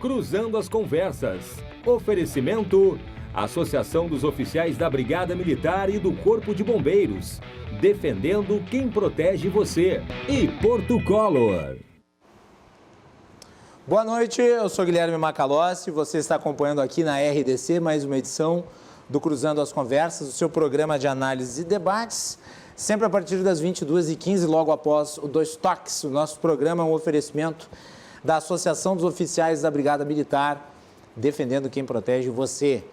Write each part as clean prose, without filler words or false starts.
Cruzando as Conversas. Oferecimento: Associação dos Oficiais da Brigada Militar e do Corpo de Bombeiros. Defendendo quem protege você. E Porto Color. Boa noite, eu sou Guilherme Macalossi, você está acompanhando aqui na RDC mais uma edição do Cruzando as Conversas, o seu programa de análise e debates, sempre a partir das 22h15, logo após o Dois Toques. O nosso programa é um oferecimento da Associação dos Oficiais da Brigada Militar, defendendo quem protege você.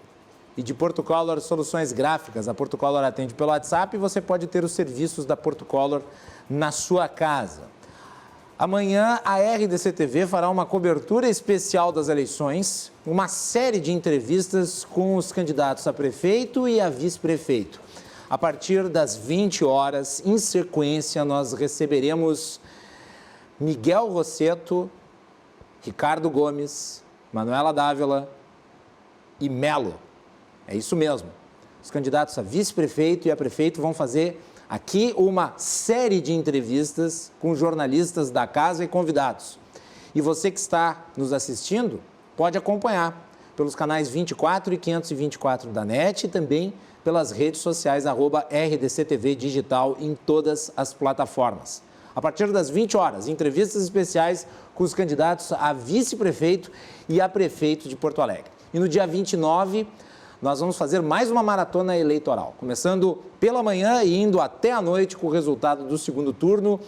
E de Porto Color Soluções Gráficas. A Porto Color atende pelo WhatsApp e você pode ter os serviços da Porto Color na sua casa. Amanhã a RDC TV fará uma cobertura especial das eleições, uma série de entrevistas com os candidatos a prefeito e a vice-prefeito. A partir das 20 horas, em sequência, nós receberemos Miguel Rosseto, Ricardo Gomes, Manuela Dávila e Melo. É isso mesmo. Os candidatos a vice-prefeito e a prefeito vão fazer aqui uma série de entrevistas com jornalistas da casa e convidados. E você que está nos assistindo pode acompanhar pelos canais 24 e 524 da NET e também pelas redes sociais @RDCTV Digital em todas as plataformas. A partir das 20 horas, entrevistas especiais com os candidatos a vice-prefeito e a prefeito de Porto Alegre. E no dia 29, nós vamos fazer mais uma maratona eleitoral, começando pela manhã e indo até a noite com o resultado do segundo turno.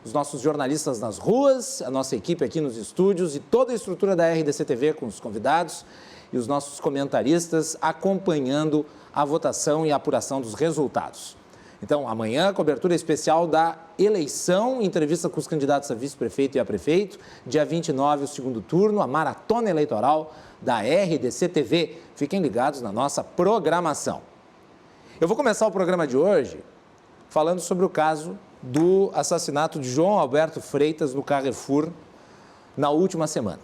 Os nossos jornalistas nas ruas, a nossa equipe aqui nos estúdios e toda a estrutura da RDC TV com os convidados e os nossos comentaristas acompanhando a votação e a apuração dos resultados. Então, amanhã, cobertura especial da eleição, entrevista com os candidatos a vice-prefeito e a prefeito. Dia 29, o segundo turno, a maratona eleitoral da RDC TV. Fiquem ligados na nossa programação. Eu vou começar o programa de hoje falando sobre o caso do assassinato de João Alberto Freitas no Carrefour na última semana.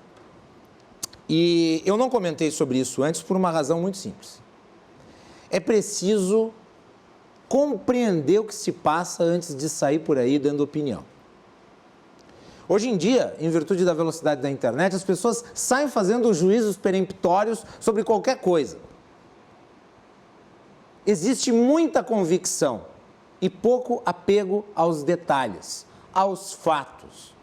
E eu não comentei sobre isso antes por uma razão muito simples. É preciso compreender o que se passa antes de sair por aí dando opinião. Hoje em dia, em virtude da velocidade da internet, as pessoas saem fazendo juízos peremptórios sobre qualquer coisa. Existe muita convicção e pouco apego aos detalhes, aos fatos.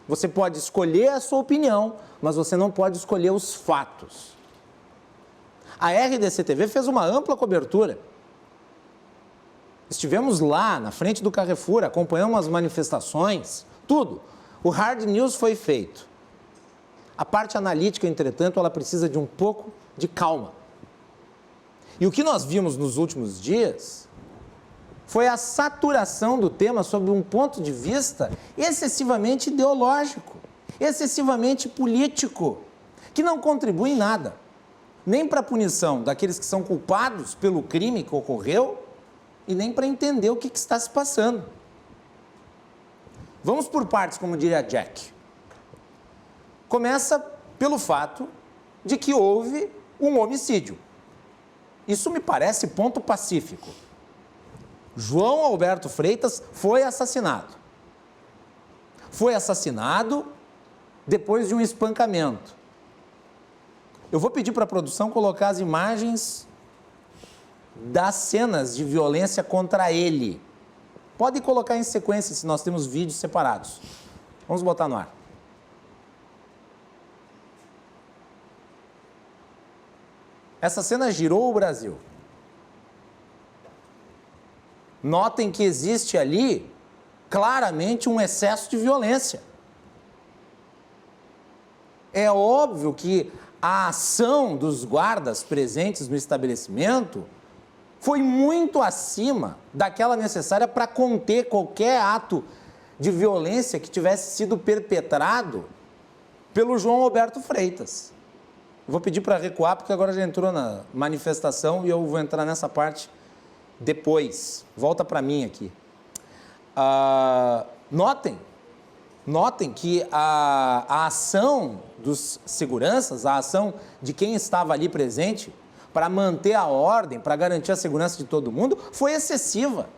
Você pode escolher a sua opinião, mas você não pode escolher os fatos. A RDC TV fez uma ampla cobertura. Estivemos lá, na frente do Carrefour, acompanhamos as manifestações, tudo. O hard news foi feito. A parte analítica, entretanto, ela precisa de um pouco de calma. E o que nós vimos nos últimos dias foi a saturação do tema sob um ponto de vista excessivamente ideológico, excessivamente político, que não contribui em nada, nem para a punição daqueles que são culpados pelo crime que ocorreu, e nem para entender o que está se passando. Vamos por partes, como diria Jack. Começa pelo fato de que houve um homicídio. Isso me parece ponto pacífico. João Alberto Freitas foi assassinado. Foi assassinado depois de um espancamento. Eu vou pedir para a produção colocar as imagens das cenas de violência contra ele. Pode colocar em sequência, se nós temos vídeos separados. Vamos botar no ar. Essa cena girou o Brasil. Notem que existe ali claramente um excesso de violência. É óbvio que a ação dos guardas presentes no estabelecimento foi muito acima daquela necessária para conter qualquer ato de violência que tivesse sido perpetrado pelo João Alberto Freitas. Vou pedir para recuar, porque agora já entrou na manifestação e eu vou entrar nessa parte depois. Volta para mim aqui. Notem que a ação dos seguranças, a ação de quem estava ali presente, para manter a ordem, para garantir a segurança de todo mundo, foi excessiva.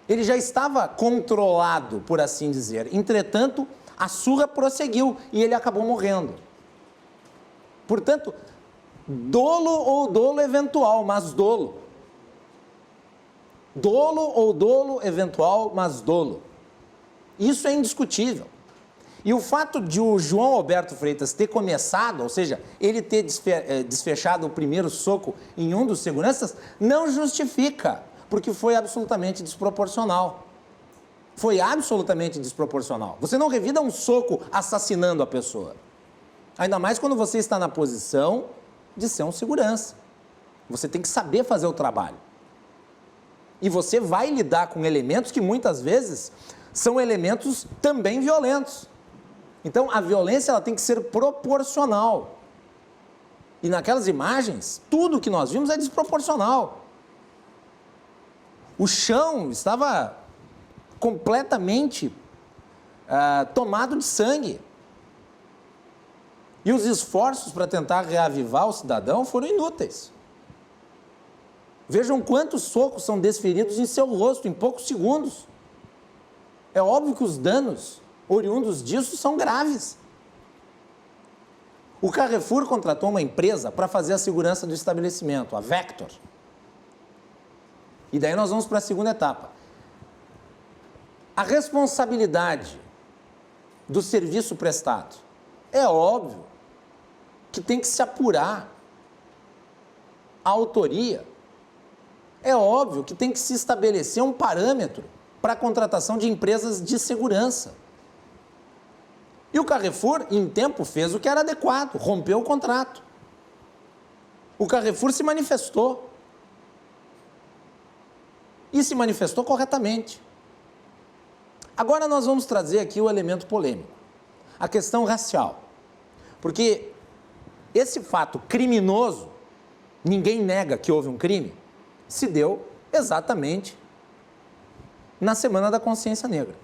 Ele já estava controlado, por assim dizer. Entretanto, A surra prosseguiu e ele acabou morrendo. Portanto, dolo ou dolo eventual, mas dolo. Dolo ou dolo eventual, mas dolo. Isso é indiscutível. E o fato de o João Alberto Freitas ter começado, ou seja, ele ter desfechado o primeiro soco em um dos seguranças, não justifica, porque foi absolutamente desproporcional. Foi absolutamente desproporcional. Você não revida um soco assassinando a pessoa. Ainda mais quando você está na posição de ser um segurança. Você tem que saber fazer o trabalho. E você vai lidar com elementos que muitas vezes são elementos também violentos. Então, a violência ela tem que ser proporcional. E naquelas imagens, tudo que nós vimos é desproporcional. O chão estava completamente tomado de sangue. E os esforços para tentar reavivar o cidadão foram inúteis. Vejam quantos socos são desferidos em seu rosto em poucos segundos. É óbvio que os danos oriundos disso são graves. O Carrefour contratou uma empresa para fazer a segurança do estabelecimento, a Vector. E daí nós vamos para a segunda etapa. A responsabilidade do serviço prestado. É óbvio que tem que se apurar a autoria. É óbvio que tem que se estabelecer um parâmetro para a contratação de empresas de segurança. E o Carrefour, em tempo, fez o que era adequado, rompeu o contrato. O Carrefour se manifestou. E se manifestou corretamente. Agora nós vamos trazer aqui o elemento polêmico, a questão racial. Porque esse fato criminoso, ninguém nega que houve um crime, se deu exatamente na Semana da Consciência Negra.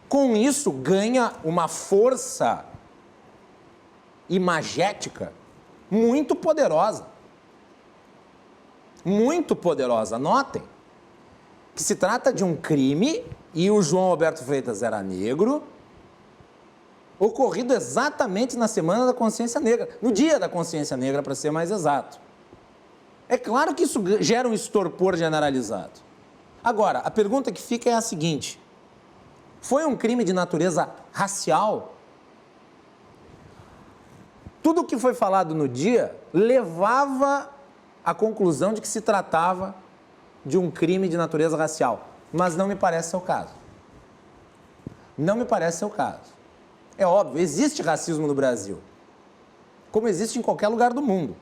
Com isso, ganha uma força imagética muito poderosa. Muito poderosa. Notem que se trata de um crime, e o João Alberto Freitas era negro, ocorrido exatamente na Semana da Consciência Negra, no Dia da Consciência Negra, para ser mais exato. É claro que isso gera um estorpor generalizado. Agora, a pergunta que fica é a seguinte: foi um crime de natureza racial? Tudo o que foi falado no dia levava à conclusão de que se tratava de um crime de natureza racial, mas não me parece ser o caso. Não me parece ser o caso. É óbvio, existe racismo no Brasil, como existe em qualquer lugar do mundo.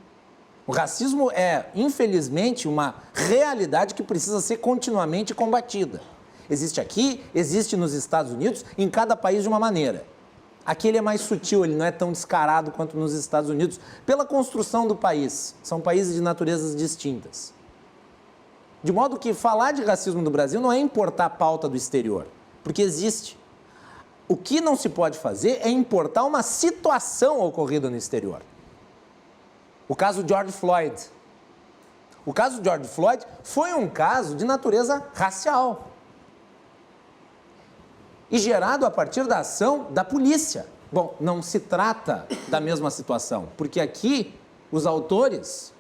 O racismo é, infelizmente, uma realidade que precisa ser continuamente combatida. Existe aqui, existe nos Estados Unidos, em cada país de uma maneira. Aqui ele é mais sutil, ele não é tão descarado quanto nos Estados Unidos, pela construção do país. São países de naturezas distintas. De modo que falar de racismo no Brasil não é importar a pauta do exterior, porque existe. O que não se pode fazer é importar uma situação ocorrida no exterior. O caso George Floyd. O caso George Floyd foi um caso de natureza racial. E gerado a partir da ação da polícia. Bom, não se trata da mesma situação, porque aqui os autores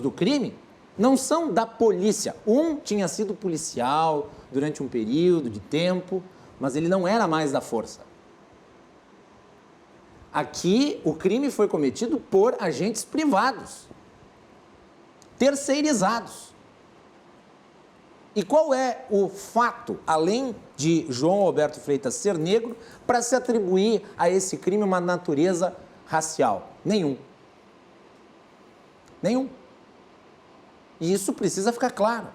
do crime não são da polícia. Um tinha sido policial durante um período de tempo, mas ele não era mais da força. Aqui, o crime foi cometido por agentes privados, terceirizados. E qual é o fato, além de João Alberto Freitas ser negro, para se atribuir a esse crime uma natureza racial? Nenhum. Nenhum. E isso precisa ficar claro.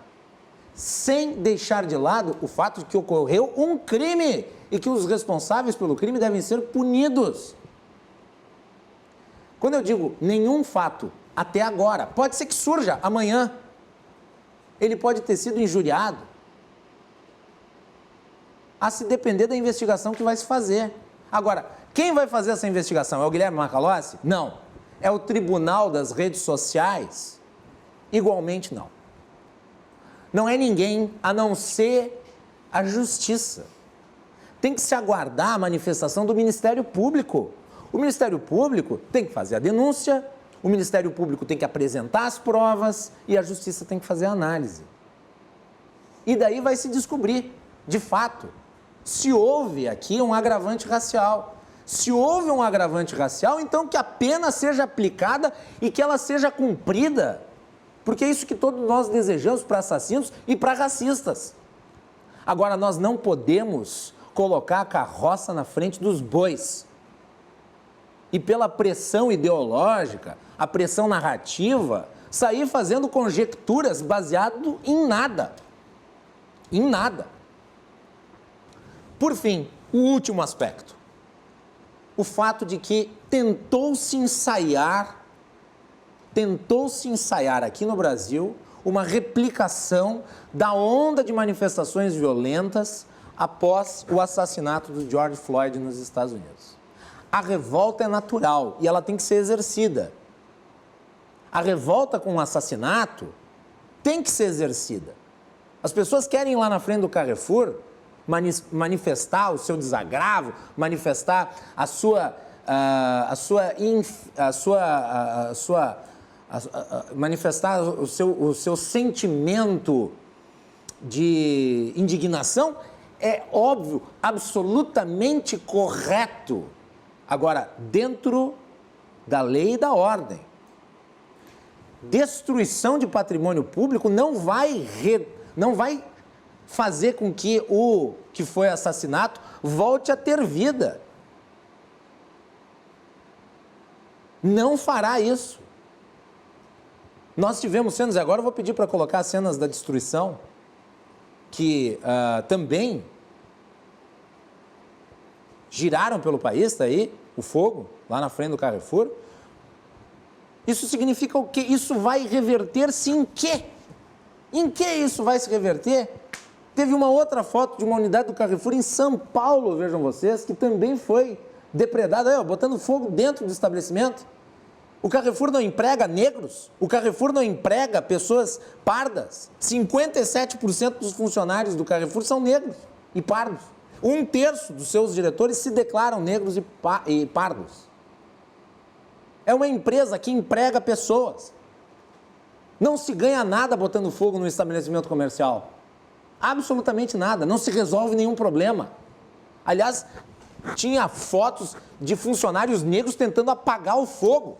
Sem deixar de lado o fato de que ocorreu um crime e que os responsáveis pelo crime devem ser punidos. Quando eu digo nenhum fato até agora, pode ser que surja amanhã. Ele pode ter sido injuriado, a se depender da investigação que vai se fazer. Agora, quem vai fazer essa investigação? É o Guilherme Macalossi? Não. É o Tribunal das Redes Sociais? Igualmente não. Não é ninguém a não ser a Justiça. tem que se aguardar a manifestação do Ministério Público. O Ministério Público tem que fazer a denúncia, o Ministério Público tem que apresentar as provas e a Justiça tem que fazer a análise. E daí vai se descobrir, de fato, se houve aqui um agravante racial. Se houve um agravante racial, então que a pena seja aplicada e que ela seja cumprida. Porque é isso que todos nós desejamos para assassinos e para racistas. Agora, nós não podemos colocar a carroça na frente dos bois. E pela pressão ideológica, a pressão narrativa, sair fazendo conjecturas baseado em nada. Em nada. Por fim, o último aspecto. O fato de que tentou-se ensaiar aqui no Brasil uma replicação da onda de manifestações violentas após o assassinato do George Floyd nos Estados Unidos. A revolta é natural e ela tem que ser exercida. A revolta com o assassinato tem que ser exercida. As pessoas querem ir lá na frente do Carrefour manifestar o seu desagravo, manifestar manifestar o seu sentimento de indignação, é óbvio, absolutamente correto. Agora, dentro da lei e da ordem. Destruição de patrimônio público não vai fazer com que o que foi assassinato volte a ter vida. Não fará isso. Nós tivemos cenas, agora eu vou pedir para colocar as cenas da destruição, que também giraram pelo país, está aí, o fogo, lá na frente do Carrefour. Isso significa o quê? Isso vai reverter-se em quê? Em que isso vai se reverter? Teve uma outra foto de uma unidade do Carrefour em São Paulo, vejam vocês, que também foi depredada, botando fogo dentro do estabelecimento. O Carrefour não emprega negros, o Carrefour não emprega pessoas pardas. 57% dos funcionários do Carrefour são negros e pardos. 1/3 dos seus diretores se declaram negros e pardos. É uma empresa que emprega pessoas. Não se ganha nada botando fogo no estabelecimento comercial. Absolutamente nada. Não se resolve nenhum problema. Aliás, tinha fotos de funcionários negros tentando apagar o fogo.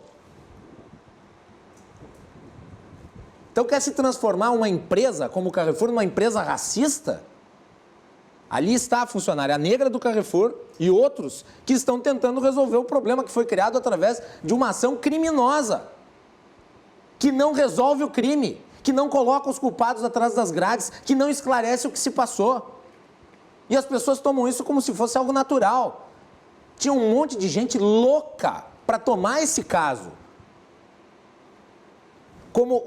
Então, quer se transformar uma empresa como o Carrefour numa empresa racista? Ali está a funcionária negra do Carrefour e outros que estão tentando resolver o problema que foi criado através de uma ação criminosa, que não resolve o crime, que não coloca os culpados atrás das grades, que não esclarece o que se passou. E as pessoas tomam isso como se fosse algo natural. Tinha um monte de gente louca para tomar esse caso como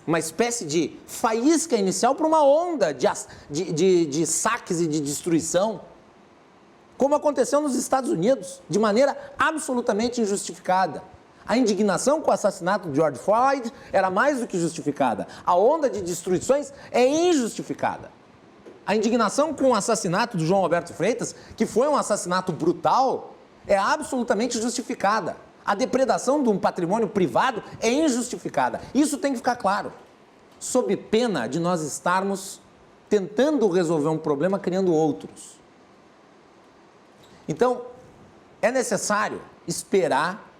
uma espécie de faísca inicial para uma onda de saques e de destruição, como aconteceu nos Estados Unidos, de maneira absolutamente injustificada. A indignação com o assassinato de George Floyd era mais do que justificada. A onda de destruições é injustificada. A indignação com o assassinato do João Roberto Freitas, que foi um assassinato brutal, é absolutamente justificada. A depredação de um patrimônio privado é injustificada. Isso tem que ficar claro. Sob pena de nós estarmos tentando resolver um problema criando outros. Então, é necessário esperar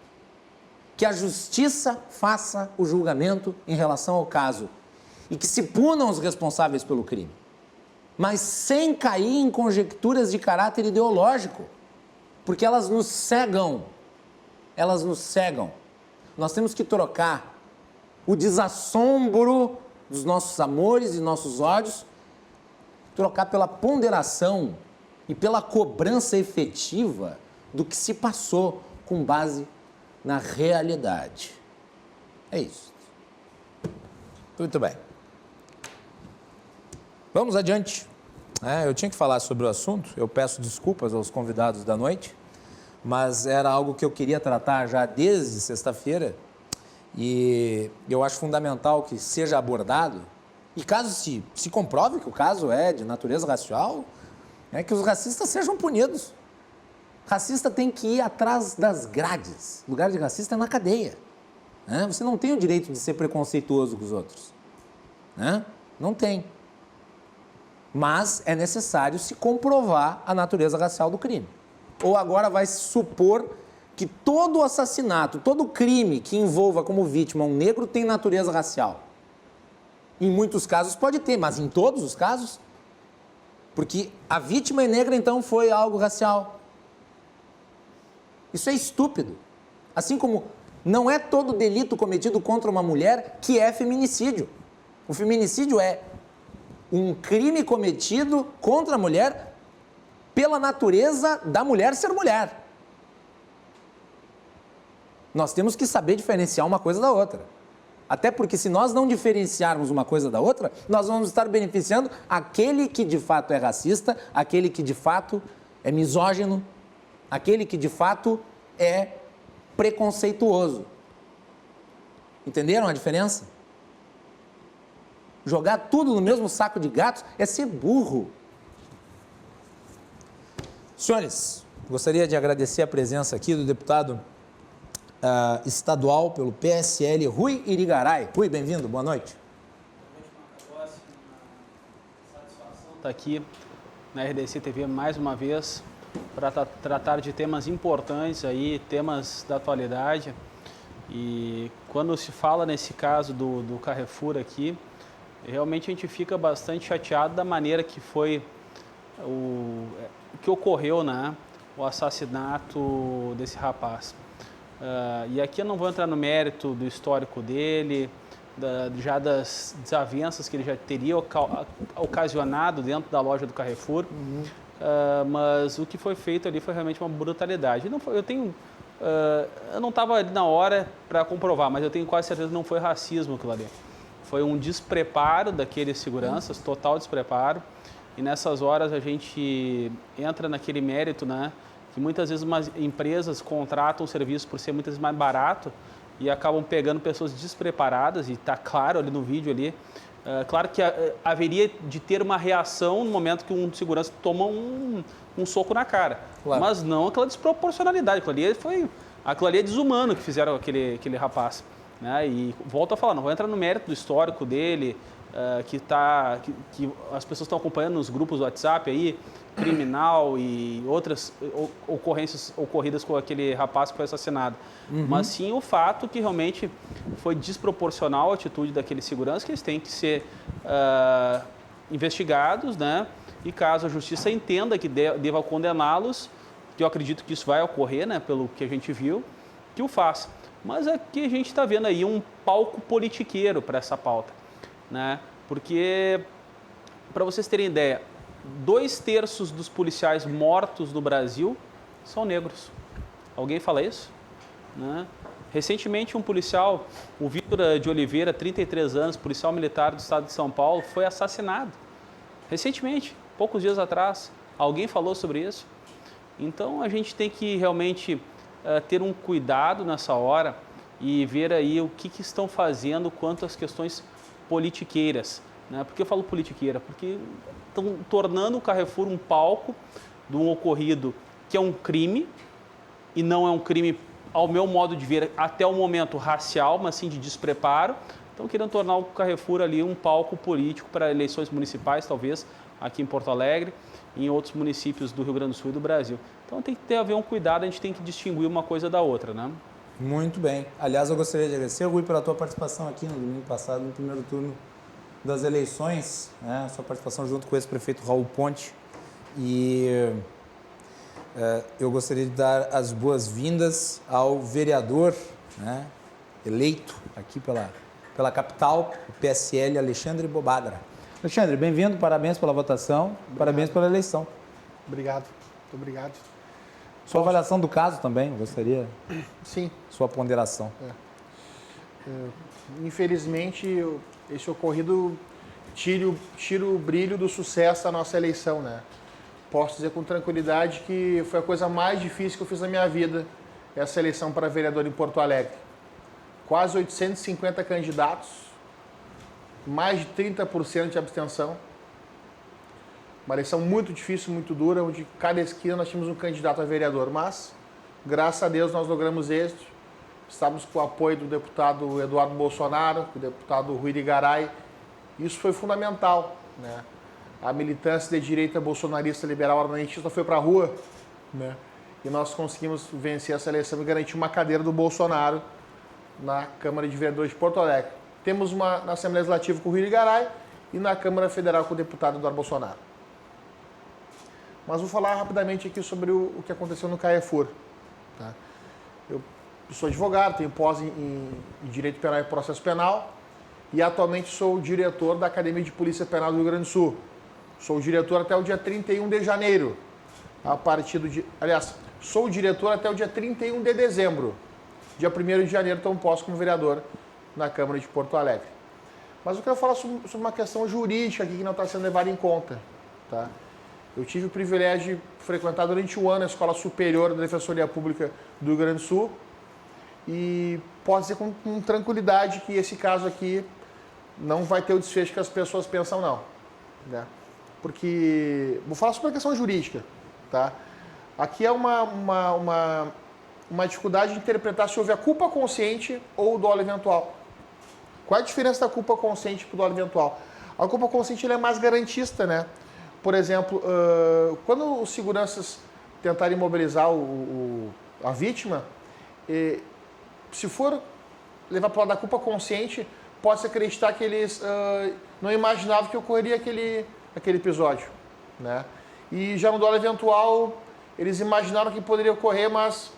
que a justiça faça o julgamento em relação ao caso e que se punam os responsáveis pelo crime, mas sem cair em conjecturas de caráter ideológico, porque elas nos cegam. Elas nos cegam. Nós temos que trocar o desassombro dos nossos amores e nossos ódios, trocar pela ponderação e pela cobrança efetiva do que se passou com base na realidade. É isso. Muito bem. Vamos adiante. Eu tinha que falar sobre o assunto, eu peço desculpas aos convidados da noite, mas era algo que eu queria tratar já desde sexta-feira e eu acho fundamental que seja abordado. E caso se comprove que o caso é de natureza racial, é que os racistas sejam punidos. Racista tem que ir atrás das grades. O lugar de racista é na cadeia. Né? Você não tem o direito de ser preconceituoso com os outros. Né? Não tem. Mas é necessário se comprovar a natureza racial do crime. Ou agora vai se supor que todo assassinato, todo crime que envolva como vítima um negro tem natureza racial. Em muitos casos pode ter, mas em todos os casos? Porque a vítima é negra, então foi algo racial. Isso é estúpido. Assim como não é todo delito cometido contra uma mulher que é feminicídio. O feminicídio é um crime cometido contra a mulher pela natureza da mulher ser mulher. Nós temos que saber diferenciar uma coisa da outra. Até porque se nós não diferenciarmos uma coisa da outra, nós vamos estar beneficiando aquele que de fato é racista, aquele que de fato é misógino, aquele que de fato é preconceituoso. Entenderam a diferença? Jogar tudo no mesmo saco de gatos é ser burro. Senhores, gostaria de agradecer a presença aqui do deputado estadual pelo PSL, Rui Irigaray. Rui, bem-vindo, boa noite. Boa noite, uma satisfação estar aqui na RDC TV mais uma vez para tratar de temas importantes aí, temas da atualidade. E quando se fala nesse caso do Carrefour aqui, realmente a gente fica bastante chateado da maneira que foi que ocorreu, né, o assassinato desse rapaz. E aqui eu não vou entrar no mérito do histórico dele, já das desavenças que ele já teria ocasionado dentro da loja do Carrefour, mas o que foi feito ali foi realmente uma brutalidade. Eu não estava ali na hora para comprovar, mas eu tenho quase certeza que não foi racismo aquilo ali. Foi um despreparo daqueles seguranças, total despreparo, e nessas horas a gente entra naquele mérito, né? Que muitas vezes umas empresas contratam um serviço por ser muitas vezes mais barato e acabam pegando pessoas despreparadas, e está claro ali no vídeo ali, claro que haveria de ter uma reação no momento que um segurança toma um soco na cara, claro. Mas não aquela desproporcionalidade, aquilo ali é desumano que fizeram aquele rapaz, né? E volto a falar, não vou entrar no mérito do histórico dele, que as pessoas estão acompanhando nos grupos do WhatsApp aí, criminal e outras ocorrências ocorridas com aquele rapaz que foi assassinado. Mas sim o fato que realmente foi desproporcional a atitude daquele segurança, que eles têm que ser investigados, né? E caso a justiça entenda que deva condená-los, que eu acredito que isso vai ocorrer, né? Pelo que a gente viu, que o faça. Mas aqui a gente está vendo aí um palco politiqueiro para essa pauta, né? Porque, para vocês terem ideia, 2/3 dos policiais mortos do Brasil são negros. Alguém fala isso? Né? Recentemente, um policial, o Vitor de Oliveira, 33 anos, policial militar do estado de São Paulo, foi assassinado. Recentemente, poucos dias atrás. Alguém falou sobre isso? Então, a gente tem que realmente ter um cuidado nessa hora e ver aí o que estão fazendo quanto às questões politiqueiras. Né? Por que eu falo politiqueira? Porque estão tornando o Carrefour um palco de um ocorrido que é um crime, e não é um crime, ao meu modo de ver, até o momento racial, mas sim de despreparo. Estão querendo tornar o Carrefour ali um palco político para eleições municipais, talvez, aqui em Porto Alegre e em outros municípios do Rio Grande do Sul e do Brasil. Então tem que haver um cuidado, a gente tem que distinguir uma coisa da outra, né? Muito bem. Aliás, eu gostaria de agradecer, Rui, pela tua participação aqui no domingo passado, no primeiro turno das eleições, né? Sua participação junto com o ex-prefeito Raul Ponte. E eu gostaria de dar as boas-vindas ao vereador, né, eleito aqui pela capital, o PSL, Alexandre Bobadra. Alexandre, bem-vindo, parabéns pela votação, obrigado. Parabéns pela eleição. Obrigado, muito obrigado. Sua avaliação do caso também, gostaria? Sim. Sua ponderação. Infelizmente, esse ocorrido tira o brilho do sucesso da nossa eleição, né? Posso dizer com tranquilidade que foi a coisa mais difícil que eu fiz na minha vida, essa eleição para vereador em Porto Alegre. Quase 850 candidatos, mais de 30% de abstenção. Uma eleição muito difícil, muito dura, onde cada esquina nós tínhamos um candidato a vereador. Mas, graças a Deus, nós logramos êxito. Estávamos com o apoio do deputado Eduardo Bolsonaro, do deputado Rui de Garay. Isso foi fundamental, né? A militância de direita bolsonarista, liberal, armamentista foi para a rua, né? E nós conseguimos vencer essa eleição e garantir uma cadeira do Bolsonaro na Câmara de Vereadores de Porto Alegre. Temos uma na Assembleia Legislativa com o Rui de Garay e na Câmara Federal com o deputado Eduardo Bolsonaro. Mas vou falar rapidamente aqui sobre o que aconteceu no Carrefour. Tá? Eu sou advogado, tenho pós em Direito Penal e Processo Penal e atualmente sou diretor da Academia de Polícia Penal do Rio Grande do Sul. Sou diretor até o dia 31 de janeiro. A partir do dia... Aliás, sou diretor até o dia 31 de dezembro. Dia 1º de janeiro tomo posse como vereador na Câmara de Porto Alegre. Mas eu quero falar sobre uma questão jurídica aqui que não está sendo levada em conta. Tá? Eu tive o privilégio de frequentar durante um ano a Escola Superior da Defensoria Pública do Rio Grande do Sul e posso dizer com tranquilidade que esse caso aqui não vai ter o desfecho que as pessoas pensam, não. Né? Porque... Vou falar sobre a questão jurídica. Tá? Aqui é uma dificuldade de interpretar se houve a culpa consciente ou o dolo eventual. Qual é a diferença da culpa consciente para o dolo eventual? A culpa consciente é mais garantista, né? Por exemplo, quando os seguranças tentarem imobilizar a vítima, se for levar para o lado da culpa consciente, pode-se acreditar que eles não imaginavam que ocorreria aquele episódio, né? E já no dolo eventual, eles imaginaram que poderia ocorrer, mas...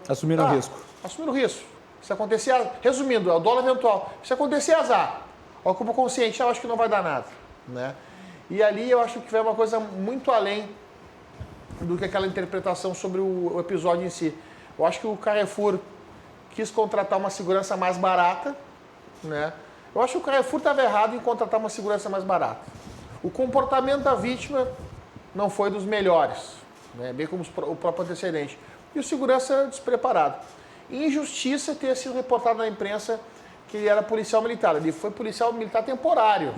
assumiram o risco. Assumiram o risco. Se acontecer... Resumindo, é o dolo eventual. Se acontecer, azar. A culpa consciente, eu acho que não vai dar nada, né? E ali eu acho que vai uma coisa muito além do que aquela interpretação sobre o episódio em si. Eu acho que o Carrefour quis contratar uma segurança mais barata, né? Eu acho que o Carrefour estava errado em contratar uma segurança mais barata. O comportamento da vítima não foi dos melhores, né? Bem como o próprio antecedente. E o segurança despreparado. Injustiça ter sido reportado na imprensa que ele era policial militar. Ele foi policial militar temporário,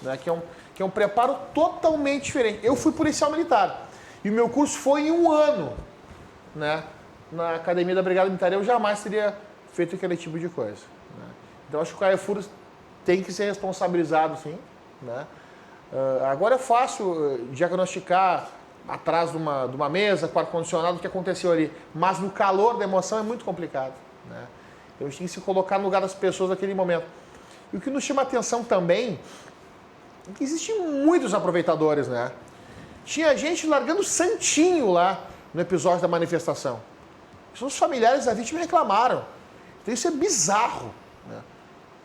né? Que é um preparo totalmente diferente. Eu fui policial militar e o meu curso foi em um ano, né? Na Academia da Brigada Militar. Eu jamais teria feito aquele tipo de coisa, né? Então acho que o Carrefour tem que ser responsabilizado, sim, né? Agora é fácil diagnosticar atrás de uma mesa, com ar-condicionado, o que aconteceu ali. Mas no calor da emoção é muito complicado, né? Então a gente tem que se colocar no lugar das pessoas naquele momento. E o que nos chama a atenção também é que existem muitos aproveitadores, né? Tinha gente largando santinho lá no episódio da manifestação. Os familiares da vítima reclamaram. Então isso é bizarro, né?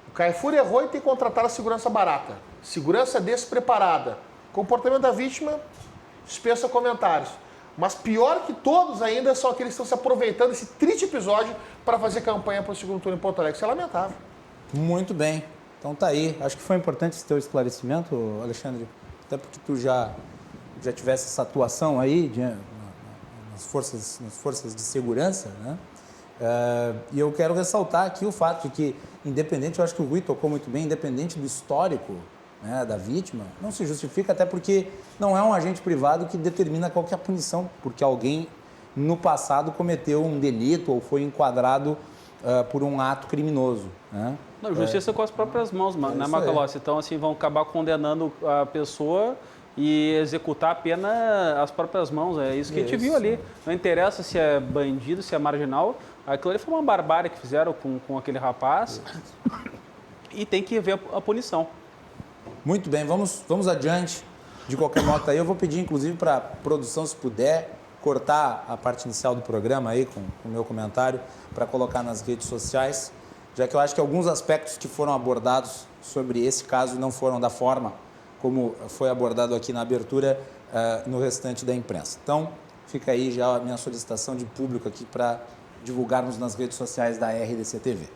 O Carrefour errou em ter contratado a segurança barata. Segurança despreparada. Comportamento da vítima dispensa comentários. Mas pior que todos ainda são aqueles que estão se aproveitando desse triste episódio para fazer campanha para o segundo turno em Porto Alegre. Isso é lamentável. Muito bem. Então tá aí. Acho que foi importante esse teu esclarecimento, Alexandre. Até porque tu já tivesse essa atuação aí nas forças de segurança, né? E eu quero ressaltar aqui o fato de que, independente, eu acho que o Rui tocou muito bem, independente do histórico, né, da vítima, não se justifica, até porque não é um agente privado que determina qualquer punição, porque alguém no passado cometeu um delito ou foi enquadrado por um ato criminoso, né? Não, justiça com as próprias mãos, né, Macalossi? Então, assim, vão acabar condenando a pessoa e executar a pena às próprias mãos. É isso que a gente viu ali. Não interessa se é bandido, se é marginal. Aquilo ali foi uma barbárie que fizeram com aquele rapaz. E tem que ver a punição. Muito bem, vamos adiante. De qualquer modo, aí eu vou pedir, inclusive, para a produção, se puder, cortar a parte inicial do programa aí com o meu comentário para colocar nas redes sociais, já que eu acho que alguns aspectos que foram abordados sobre esse caso não foram da forma como foi abordado aqui na abertura no restante da imprensa. Então, fica aí já a minha solicitação de público aqui para divulgarmos nas redes sociais da RDC TV.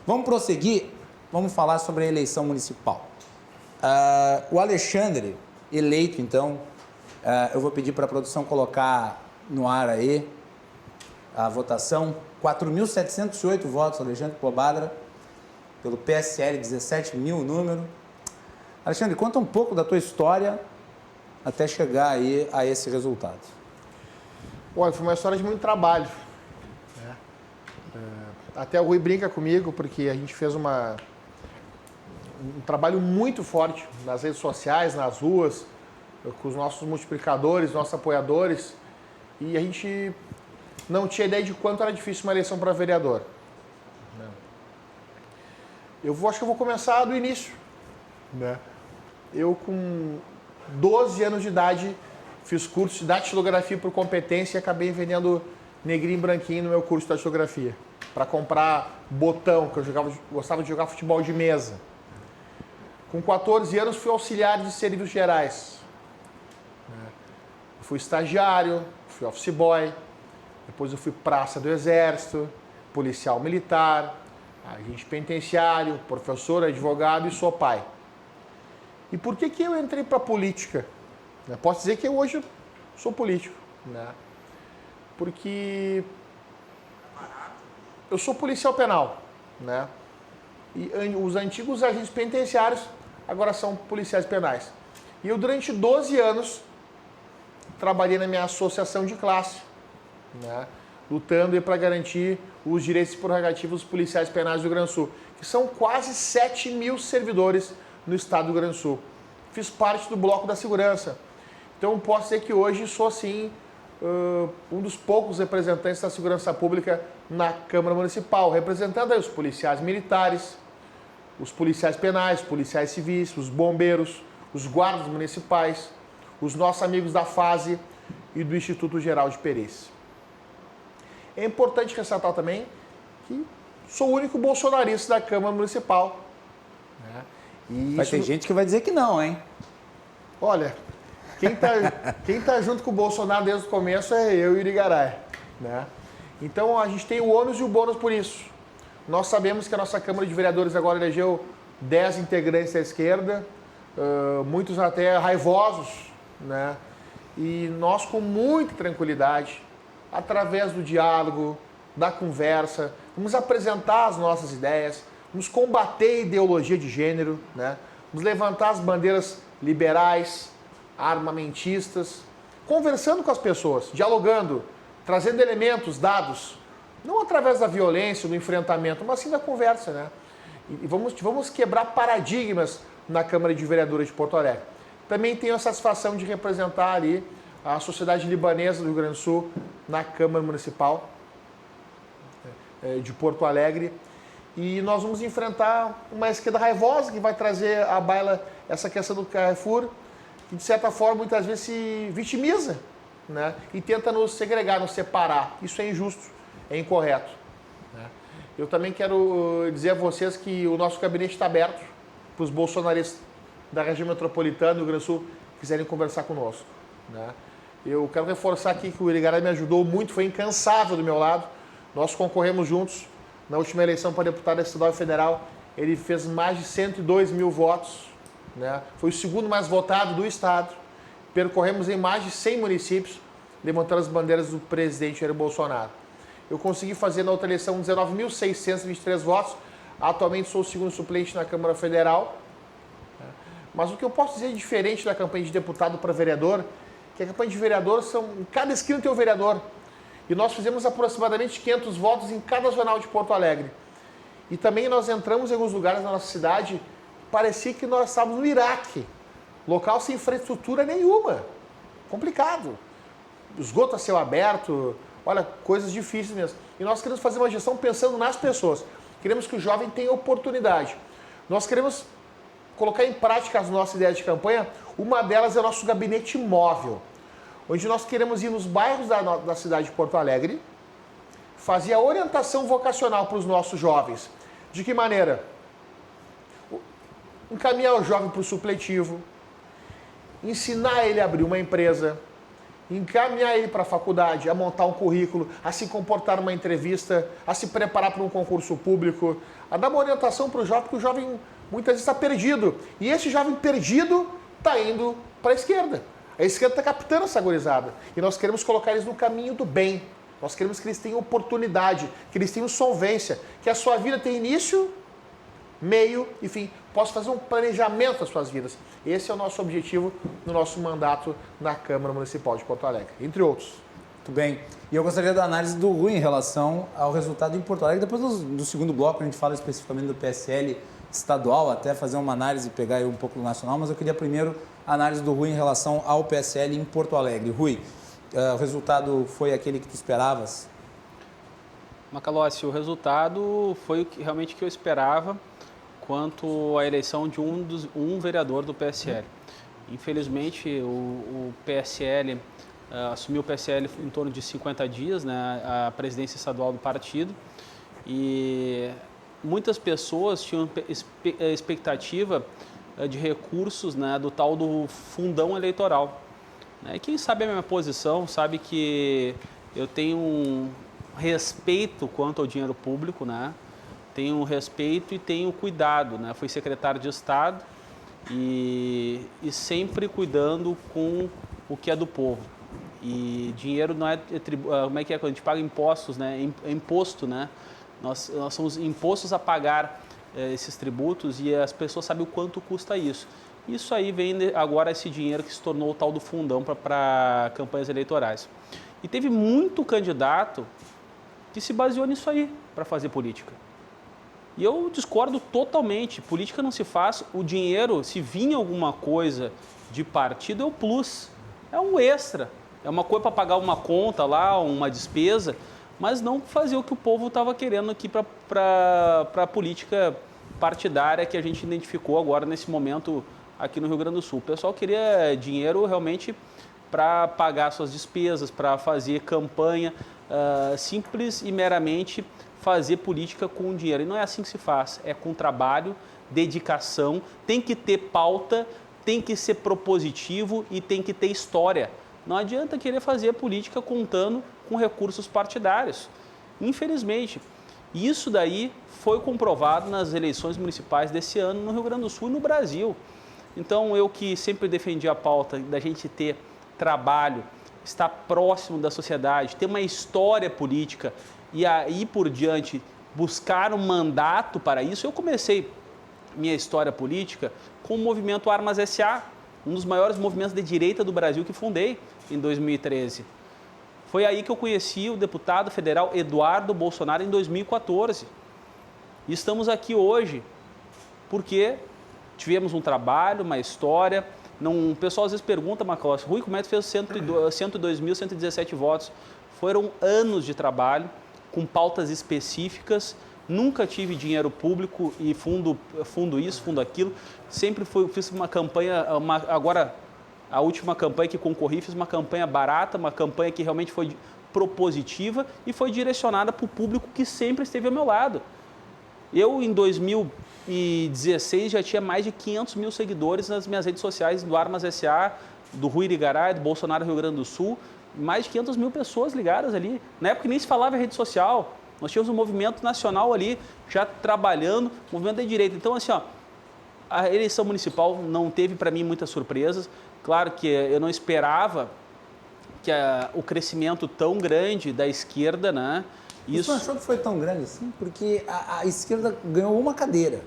Vamos prosseguir, vamos falar sobre a eleição municipal. O Alexandre, eleito, então, eu vou pedir para a produção colocar no ar aí a votação. 4.708 votos, Alexandre Pobadra, pelo PSL, 17 mil o número. Alexandre, conta um pouco da tua história até chegar aí a esse resultado? Olha, foi uma história de muito trabalho. Né? Até o Rui brinca comigo, porque a gente fez um trabalho muito forte nas redes sociais, nas ruas, com os nossos multiplicadores, nossos apoiadores, e a gente não tinha ideia de quanto era difícil uma eleição para vereador. Acho que eu vou começar do início. Né? Eu, com 12 anos de idade, fiz curso de datilografia por competência e acabei vendendo negrinho e branquinho no meu curso de datilografia, para comprar botão, que eu gostava de jogar futebol de mesa. Com 14 anos, fui auxiliar de serviços gerais. Fui estagiário, fui office boy, depois eu fui praça do Exército, policial militar, agente penitenciário, professor, advogado e sou pai. E por que eu entrei para a política? Posso dizer que eu hoje sou político. Né? Porque eu sou policial penal. Né? E os antigos agentes penitenciários agora são policiais penais. E eu, durante 12 anos, trabalhei na minha associação de classe, né? Lutando para garantir os direitos e prerrogativas dos policiais penais do Rio Grande do Sul, que são quase 7 mil servidores no estado do Rio Grande do Sul. Fiz parte do Bloco da Segurança. Então, posso dizer que hoje sou, sim, um dos poucos representantes da segurança pública na Câmara Municipal, representando aí os policiais militares, os policiais penais, os policiais civis, os bombeiros, os guardas municipais, os nossos amigos da FASE e do Instituto Geral de Perícia. É importante ressaltar também que sou o único bolsonarista da Câmara Municipal. Né? E Mas tem gente que vai dizer que não, hein? Olha, quem tá junto com o Bolsonaro desde o começo é eu e o Irigaray. Né? Então a gente tem o ônus e o bônus por isso. Nós sabemos que a nossa Câmara de Vereadores agora elegeu 10 integrantes da esquerda, muitos até raivosos, né? E nós, com muita tranquilidade, através do diálogo, da conversa, vamos apresentar as nossas ideias, vamos combater a ideologia de gênero, né? Vamos levantar as bandeiras liberais, armamentistas, conversando com as pessoas, dialogando, trazendo elementos, dados, não através da violência, do enfrentamento, mas sim da conversa, né? E vamos quebrar paradigmas na Câmara de Vereadores de Porto Alegre. Também tenho a satisfação de representar ali a sociedade libanesa do Rio Grande do Sul na Câmara Municipal de Porto Alegre. E nós vamos enfrentar uma esquerda raivosa que vai trazer à baila essa questão do Carrefour, que de certa forma muitas vezes se vitimiza, né? E tenta nos segregar, nos separar. Isso é injusto, é incorreto. Né? Eu também quero dizer a vocês que o nosso gabinete está aberto para os bolsonaristas da região metropolitana do Rio Grande do Sul quiserem conversar conosco. Né? Eu quero reforçar aqui que o Irigaray me ajudou muito, foi incansável do meu lado. Nós concorremos juntos na última eleição para deputado estadual e federal. Ele fez mais de 102 mil votos. Né? Foi o segundo mais votado do estado. Percorremos em mais de 100 municípios, levantando as bandeiras do presidente Jair Bolsonaro. Eu consegui fazer na outra eleição 19.623 votos. Atualmente sou o segundo suplente na Câmara Federal. Mas o que eu posso dizer diferente da campanha de deputado para vereador, que a campanha de vereador em cada esquina tem um vereador. E nós fizemos aproximadamente 500 votos em cada jornal de Porto Alegre. E também nós entramos em alguns lugares da nossa cidade, parecia que nós estávamos no Iraque. Local sem infraestrutura nenhuma. Complicado. Esgoto a céu aberto, olha, coisas difíceis mesmo. E nós queremos fazer uma gestão pensando nas pessoas. Queremos que o jovem tenha oportunidade. Nós queremos colocar em prática as nossas ideias de campanha. Uma delas é o nosso gabinete móvel, onde nós queremos ir nos bairros da cidade de Porto Alegre, fazer a orientação vocacional para os nossos jovens. De que maneira? Encaminhar o jovem para o supletivo, ensinar ele a abrir uma empresa, encaminhar ele para a faculdade, a montar um currículo, a se comportar numa entrevista, a se preparar para um concurso público, a dar uma orientação para o jovem, porque o jovem muitas vezes está perdido. E esse jovem perdido está indo para a esquerda. A esquerda está captando essa gurizada. E nós queremos colocar eles no caminho do bem. Nós queremos que eles tenham oportunidade, que eles tenham solvência, que a sua vida tenha início, meio, enfim, possam fazer um planejamento das suas vidas. Esse é o nosso objetivo no nosso mandato na Câmara Municipal de Porto Alegre, entre outros. Muito bem. E eu gostaria da análise do Rui em relação ao resultado em Porto Alegre. Depois do segundo bloco, a gente fala especificamente do PSL estadual, até fazer uma análise e pegar aí um pouco do nacional, mas eu queria primeiro a análise do Rui em relação ao PSL em Porto Alegre. Rui, o resultado foi aquele que tu esperavas? Macalossi, o resultado foi realmente o que eu esperava quanto à eleição de um vereador do PSL. Infelizmente, o PSL assumiu o PSL em torno de 50 dias, né, a presidência estadual do partido, e muitas pessoas tinham expectativa de recursos, né, do tal do fundão eleitoral. E quem sabe a minha posição sabe que eu tenho um respeito quanto ao dinheiro público, né? Tenho respeito e tenho cuidado, né? Fui secretário de Estado e sempre cuidando com o que é do povo. E dinheiro não é como é que é quando a gente paga impostos, né? É imposto, né? Nós somos impostos a pagar esses tributos e as pessoas sabem o quanto custa isso. Isso aí vem agora esse dinheiro que se tornou o tal do fundão para campanhas eleitorais. E teve muito candidato que se baseou nisso aí para fazer política. E eu discordo totalmente. Política não se faz. O dinheiro, se vinha alguma coisa de partido, é o plus, é um extra. É uma coisa para pagar uma conta lá, uma despesa, mas não fazer o que o povo estava querendo aqui para a política partidária que a gente identificou agora nesse momento aqui no Rio Grande do Sul. O pessoal queria dinheiro realmente para pagar suas despesas, para fazer campanha, simples e meramente fazer política com dinheiro. E não é assim que se faz, é com trabalho, dedicação, tem que ter pauta, tem que ser propositivo e tem que ter história. Não adianta querer fazer política contando com recursos partidários. Infelizmente, isso daí foi comprovado nas eleições municipais desse ano no Rio Grande do Sul e no Brasil. Então, eu que sempre defendi a pauta da gente ter trabalho, estar próximo da sociedade, ter uma história política e aí por diante buscar um mandato para isso, eu comecei minha história política com o movimento Armas S.A., um dos maiores movimentos de direita do Brasil que fundei em 2013. Foi aí que eu conheci o deputado federal Eduardo Bolsonaro em 2014. E estamos aqui hoje porque tivemos um trabalho, uma história. O pessoal às vezes pergunta, Macalossi, Rui, como é que fez 102.117 votos? Foram anos de trabalho, com pautas específicas. Nunca tive dinheiro público e fundo isso, fundo aquilo. Sempre fiz uma campanha, agora a última campanha que concorri, fiz uma campanha barata, uma campanha que realmente foi propositiva e foi direcionada para o público que sempre esteve ao meu lado. Eu, em 2016, já tinha mais de 500 mil seguidores nas minhas redes sociais do Armas S.A., do Rui Irigaray, do Bolsonaro Rio Grande do Sul. Mais de 500 mil pessoas ligadas ali. Na época nem se falava em rede social. Nós tínhamos um movimento nacional ali, já trabalhando, movimento da direita. Então, assim, a eleição municipal não teve para mim muitas surpresas. Claro que eu não esperava que o crescimento tão grande da esquerda, né? Você não achou que foi tão grande assim? Porque a esquerda ganhou uma cadeira.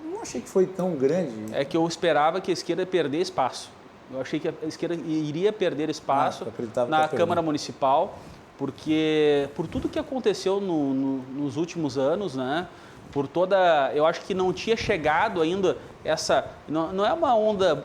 Eu não achei que foi tão grande. É que eu esperava que a esquerda ia perder espaço. Eu achei que a esquerda iria perder espaço na Câmara Municipal, porque por tudo que aconteceu nos últimos anos, né? Eu acho que não tinha chegado ainda não é uma onda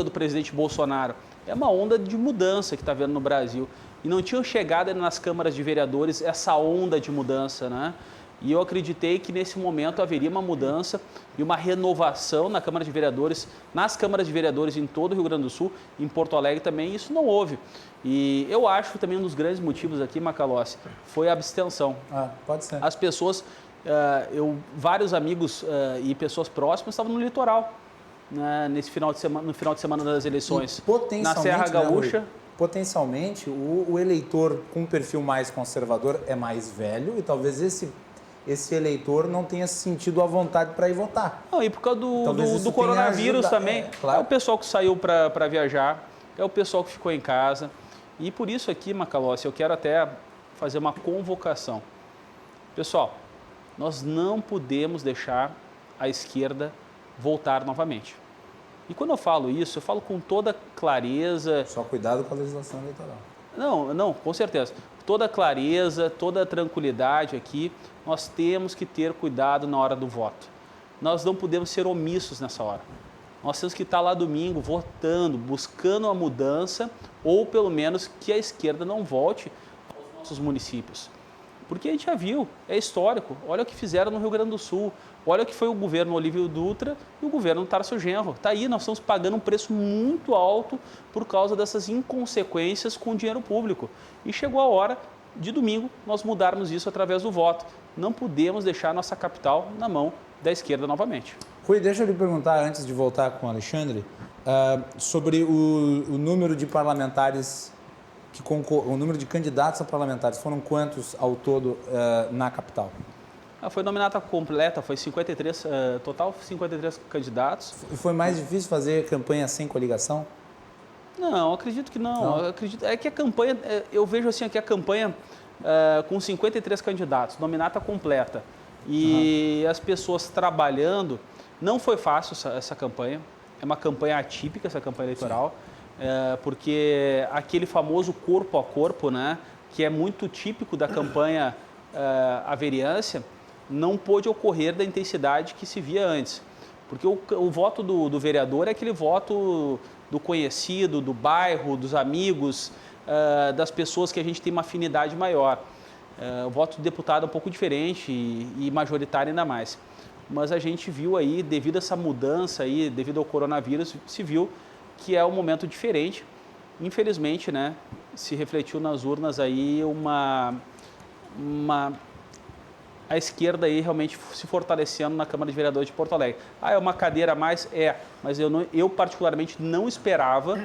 do presidente Bolsonaro, é uma onda de mudança que está vendo no Brasil. E não tinha chegado nas câmaras de vereadores essa onda de mudança, né? E eu acreditei que nesse momento haveria uma mudança e uma renovação na Câmara de Vereadores, nas câmaras de vereadores em todo o Rio Grande do Sul, em Porto Alegre também, isso não houve. E eu acho que também um dos grandes motivos aqui, Macalossi, foi a abstenção. Pode ser. As pessoas, vários amigos e pessoas próximas estavam no litoral, né, no final de semana das eleições, na Serra Gaúcha. Potencialmente, o eleitor com um perfil mais conservador é mais velho e talvez esse eleitor não tenha se sentido à vontade para ir votar. Não, e por causa do coronavírus também. Claro. É o pessoal que saiu para viajar, é o pessoal que ficou em casa. E por isso aqui, Macalossi, eu quero até fazer uma convocação. Pessoal, nós não podemos deixar a esquerda voltar novamente. E quando eu falo isso, eu falo com toda clareza. Só cuidado com a legislação eleitoral. Não, com certeza. Toda clareza, toda tranquilidade aqui, nós temos que ter cuidado na hora do voto. Nós não podemos ser omissos nessa hora. Nós temos que estar lá domingo votando, buscando a mudança, ou pelo menos que a esquerda não volte aos nossos municípios. Porque a gente já viu, é histórico. Olha o que fizeram no Rio Grande do Sul, olha o que foi o governo Olívio Dutra e o governo Tarso Genro. Está aí, nós estamos pagando um preço muito alto por causa dessas inconsequências com o dinheiro público. E chegou a hora de domingo nós mudarmos isso através do voto. Não podemos deixar nossa capital na mão da esquerda novamente. Rui, deixa eu lhe perguntar, antes de voltar com o Alexandre, sobre o número de parlamentares, o número de candidatos a parlamentares. Foram quantos ao todo na capital? Foi nominata completa, foi 53, total 53 candidatos. E foi mais difícil fazer campanha sem coligação? Não, acredito que não. É que a campanha, eu vejo assim aqui a campanha com 53 candidatos, nominata completa. E as pessoas trabalhando, não foi fácil essa campanha. É uma campanha atípica, essa campanha eleitoral, porque aquele famoso corpo a corpo, né, que é muito típico da campanha à vereança, não pôde ocorrer da intensidade que se via antes. Porque o voto do vereador é aquele voto do conhecido, do bairro, dos amigos, das pessoas que a gente tem uma afinidade maior. O voto do deputado é um pouco diferente e majoritário ainda mais. Mas a gente viu aí, devido a essa mudança aí, devido ao coronavírus, se viu que é um momento diferente. Infelizmente, né, se refletiu nas urnas aí a esquerda aí realmente se fortalecendo na Câmara de Vereadores de Porto Alegre. É uma cadeira a mais? Mas eu particularmente não esperava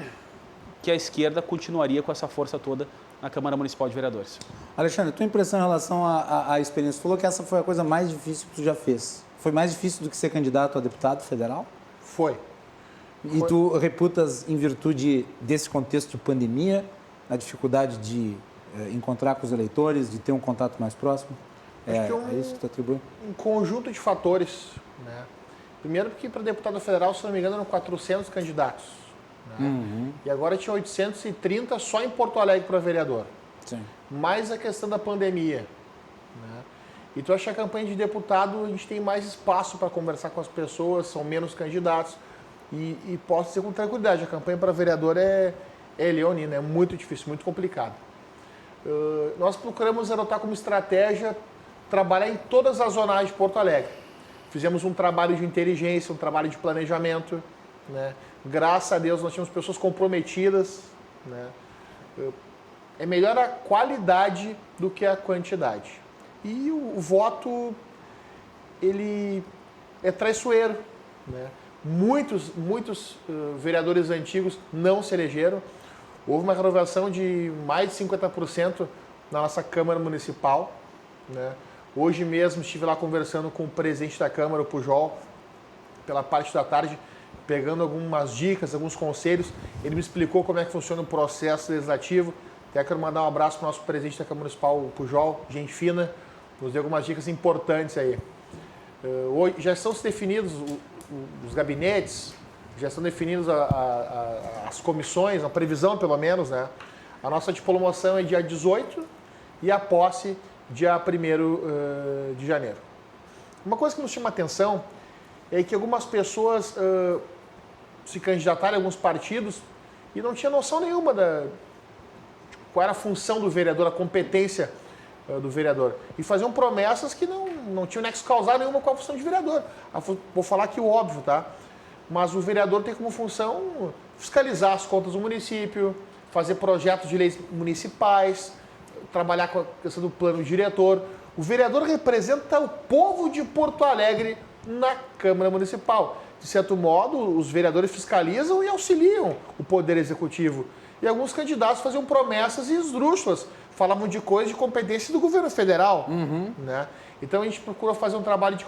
que a esquerda continuaria com essa força toda na Câmara Municipal de Vereadores. Alexandre, tua impressão em relação à experiência? Tu falou que essa foi a coisa mais difícil que tu já fez. Foi mais difícil do que ser candidato a deputado federal? Foi. E tu reputas, em virtude desse contexto de pandemia, a dificuldade de encontrar com os eleitores, de ter um contato mais próximo? É isso que tu atribui? Um conjunto de fatores, né? Primeiro porque para deputado federal, se não me engano, eram 400 candidatos. Né? E agora tinha 830 só em Porto Alegre para vereador. Sim. Mais a questão da pandemia. Né? E tu acha que a campanha de deputado, a gente tem mais espaço para conversar com as pessoas, são menos candidatos. E posso dizer com tranquilidade, a campanha para vereador é leonina, é muito difícil, muito complicado. Nós procuramos adotar como estratégia trabalhar em todas as zonais de Porto Alegre. Fizemos um trabalho de inteligência, um trabalho de planejamento. Né? Graças a Deus nós tínhamos pessoas comprometidas. Né? É melhor a qualidade do que a quantidade. E o voto, ele é traiçoeiro. Né? Muitos vereadores antigos não se elegeram. Houve uma renovação de mais de 50% na nossa Câmara Municipal. Né? Hoje mesmo estive lá conversando com o presidente da Câmara, o Pujol, pela parte da tarde, pegando algumas dicas, alguns conselhos. Ele me explicou como é que funciona o processo legislativo. Até quero mandar um abraço para o nosso presidente da Câmara Municipal, o Pujol, gente fina, nos deu algumas dicas importantes aí. Hoje já estão se definidos os gabinetes, já estão definidas as comissões, a previsão pelo menos, né? A nossa diplomação é dia 18 e a posse dia 1º de janeiro. Uma coisa que nos chama a atenção é que algumas pessoas se candidataram a alguns partidos e não tinha noção nenhuma de qual era a função do vereador, a competência do vereador. E faziam promessas que não tinham nexo causal nenhuma com a função de vereador. Vou falar aqui o óbvio, tá? Mas o vereador tem como função fiscalizar as contas do município, fazer projetos de leis municipais, trabalhar com a questão do plano diretor. O vereador representa o povo de Porto Alegre na Câmara Municipal. De certo modo, os vereadores fiscalizam e auxiliam o Poder Executivo. E alguns candidatos faziam promessas e esdrúxulas, falavam de coisas de competência do governo federal. Né? Então a gente procura fazer um trabalho de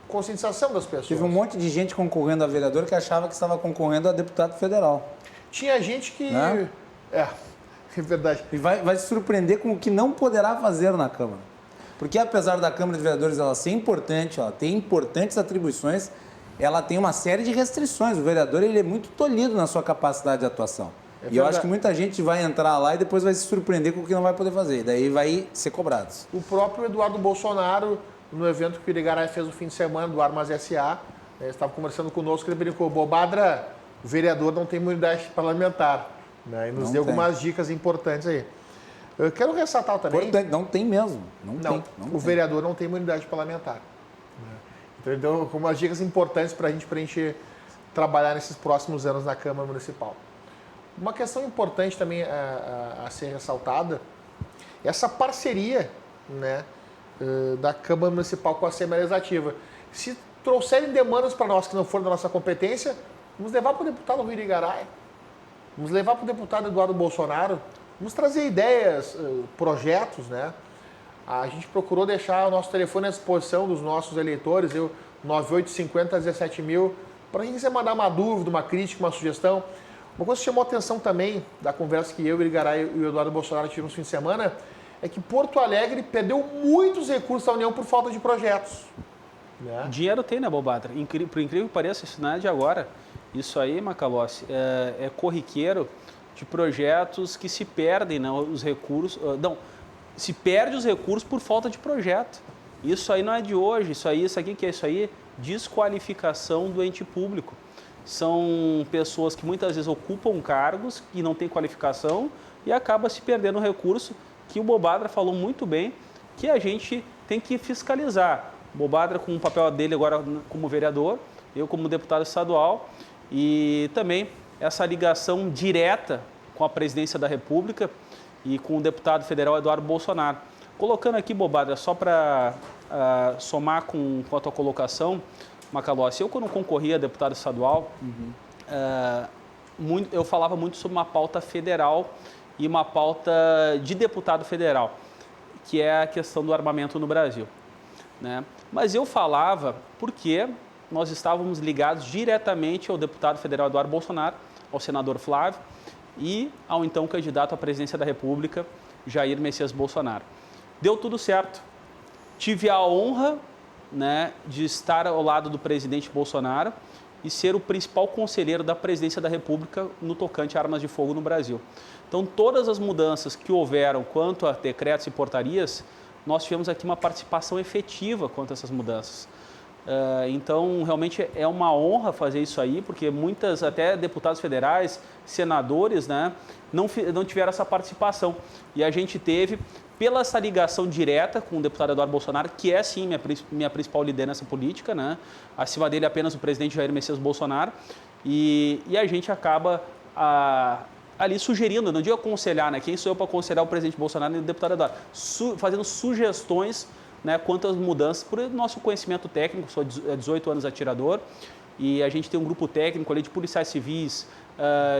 conscientização das pessoas. Teve um monte de gente concorrendo a vereador que achava que estava concorrendo a deputado federal. Tinha gente que... Né? É verdade. E vai se surpreender com o que não poderá fazer na Câmara. Porque apesar da Câmara de Vereadores ela ser importante, ela tem importantes atribuições, ela tem uma série de restrições. O vereador ele é muito tolhido na sua capacidade de atuação. E eu acho que muita gente vai entrar lá e depois vai se surpreender com o que não vai poder fazer. E daí vai ser cobrado. O próprio Eduardo Bolsonaro, no evento que o Irigaray fez no fim de semana do Armas SA, estava conversando conosco, ele brincou, Bobadra, o vereador não tem imunidade parlamentar. Né? E nos deu algumas dicas importantes aí. Eu quero ressaltar também... Não tem mesmo. Não o vereador não tem imunidade parlamentar. Né? Então, com umas dicas importantes para a gente trabalhar nesses próximos anos na Câmara Municipal. Uma questão importante também a ser ressaltada é essa parceria, né, da Câmara Municipal com a Assembleia Legislativa. Se trouxerem demandas para nós que não forem da nossa competência, vamos levar para o deputado Rui Irigaray, vamos levar para o deputado Eduardo Bolsonaro, vamos trazer ideias, projetos, né? A gente procurou deixar o nosso telefone à disposição dos nossos eleitores, 9850-17 para quem quiser mandar uma dúvida, uma crítica, uma sugestão. Uma coisa que chamou a atenção também da conversa que eu, o Irigaray e o Eduardo Bolsonaro tivemos no fim de semana é que Porto Alegre perdeu muitos recursos da União por falta de projetos. Né? Dinheiro tem, né, Bobadra? Por incrível que pareça, isso não é de agora. Isso aí, Macalossi, é corriqueiro de projetos que se perdem, né, os recursos. Se perde os recursos por falta de projeto. Isso aí não é de hoje. Isso aqui que é isso aí? Desqualificação do ente público. São pessoas que muitas vezes ocupam cargos e não têm qualificação e acaba se perdendo o recurso que o Bobadra falou muito bem, que a gente tem que fiscalizar. O Bobadra com o papel dele agora como vereador, eu como deputado estadual e também essa ligação direta com a presidência da República e com o deputado federal Eduardo Bolsonaro. Colocando aqui, Bobadra, só para somar com a tua colocação, Macalossi, eu quando concorria a deputado estadual, eu falava muito sobre uma pauta federal e uma pauta de deputado federal, que é a questão do armamento no Brasil. Né? Mas eu falava porque nós estávamos ligados diretamente ao deputado federal Eduardo Bolsonaro, ao senador Flávio e ao então candidato à presidência da República, Jair Messias Bolsonaro. Deu tudo certo. Tive a honra, né, de estar ao lado do presidente Bolsonaro e ser o principal conselheiro da presidência da República no tocante a armas de fogo no Brasil. Então, todas as mudanças que houveram quanto a decretos e portarias, nós tivemos aqui uma participação efetiva quanto a essas mudanças. Então, realmente é uma honra fazer isso aí, porque muitas, até deputados federais, senadores, né, não tiveram essa participação. E a gente teve, pela essa ligação direta com o deputado Eduardo Bolsonaro, que é sim minha principal liderança política, né, acima dele apenas o presidente Jair Messias Bolsonaro, e a gente acaba ali sugerindo, não digo aconselhar, né, quem sou eu para aconselhar o presidente Bolsonaro e o deputado Eduardo, fazendo sugestões, né, quanto às mudanças, por nosso conhecimento técnico, sou há 18 anos atirador, e a gente tem um grupo técnico ali de policiais civis,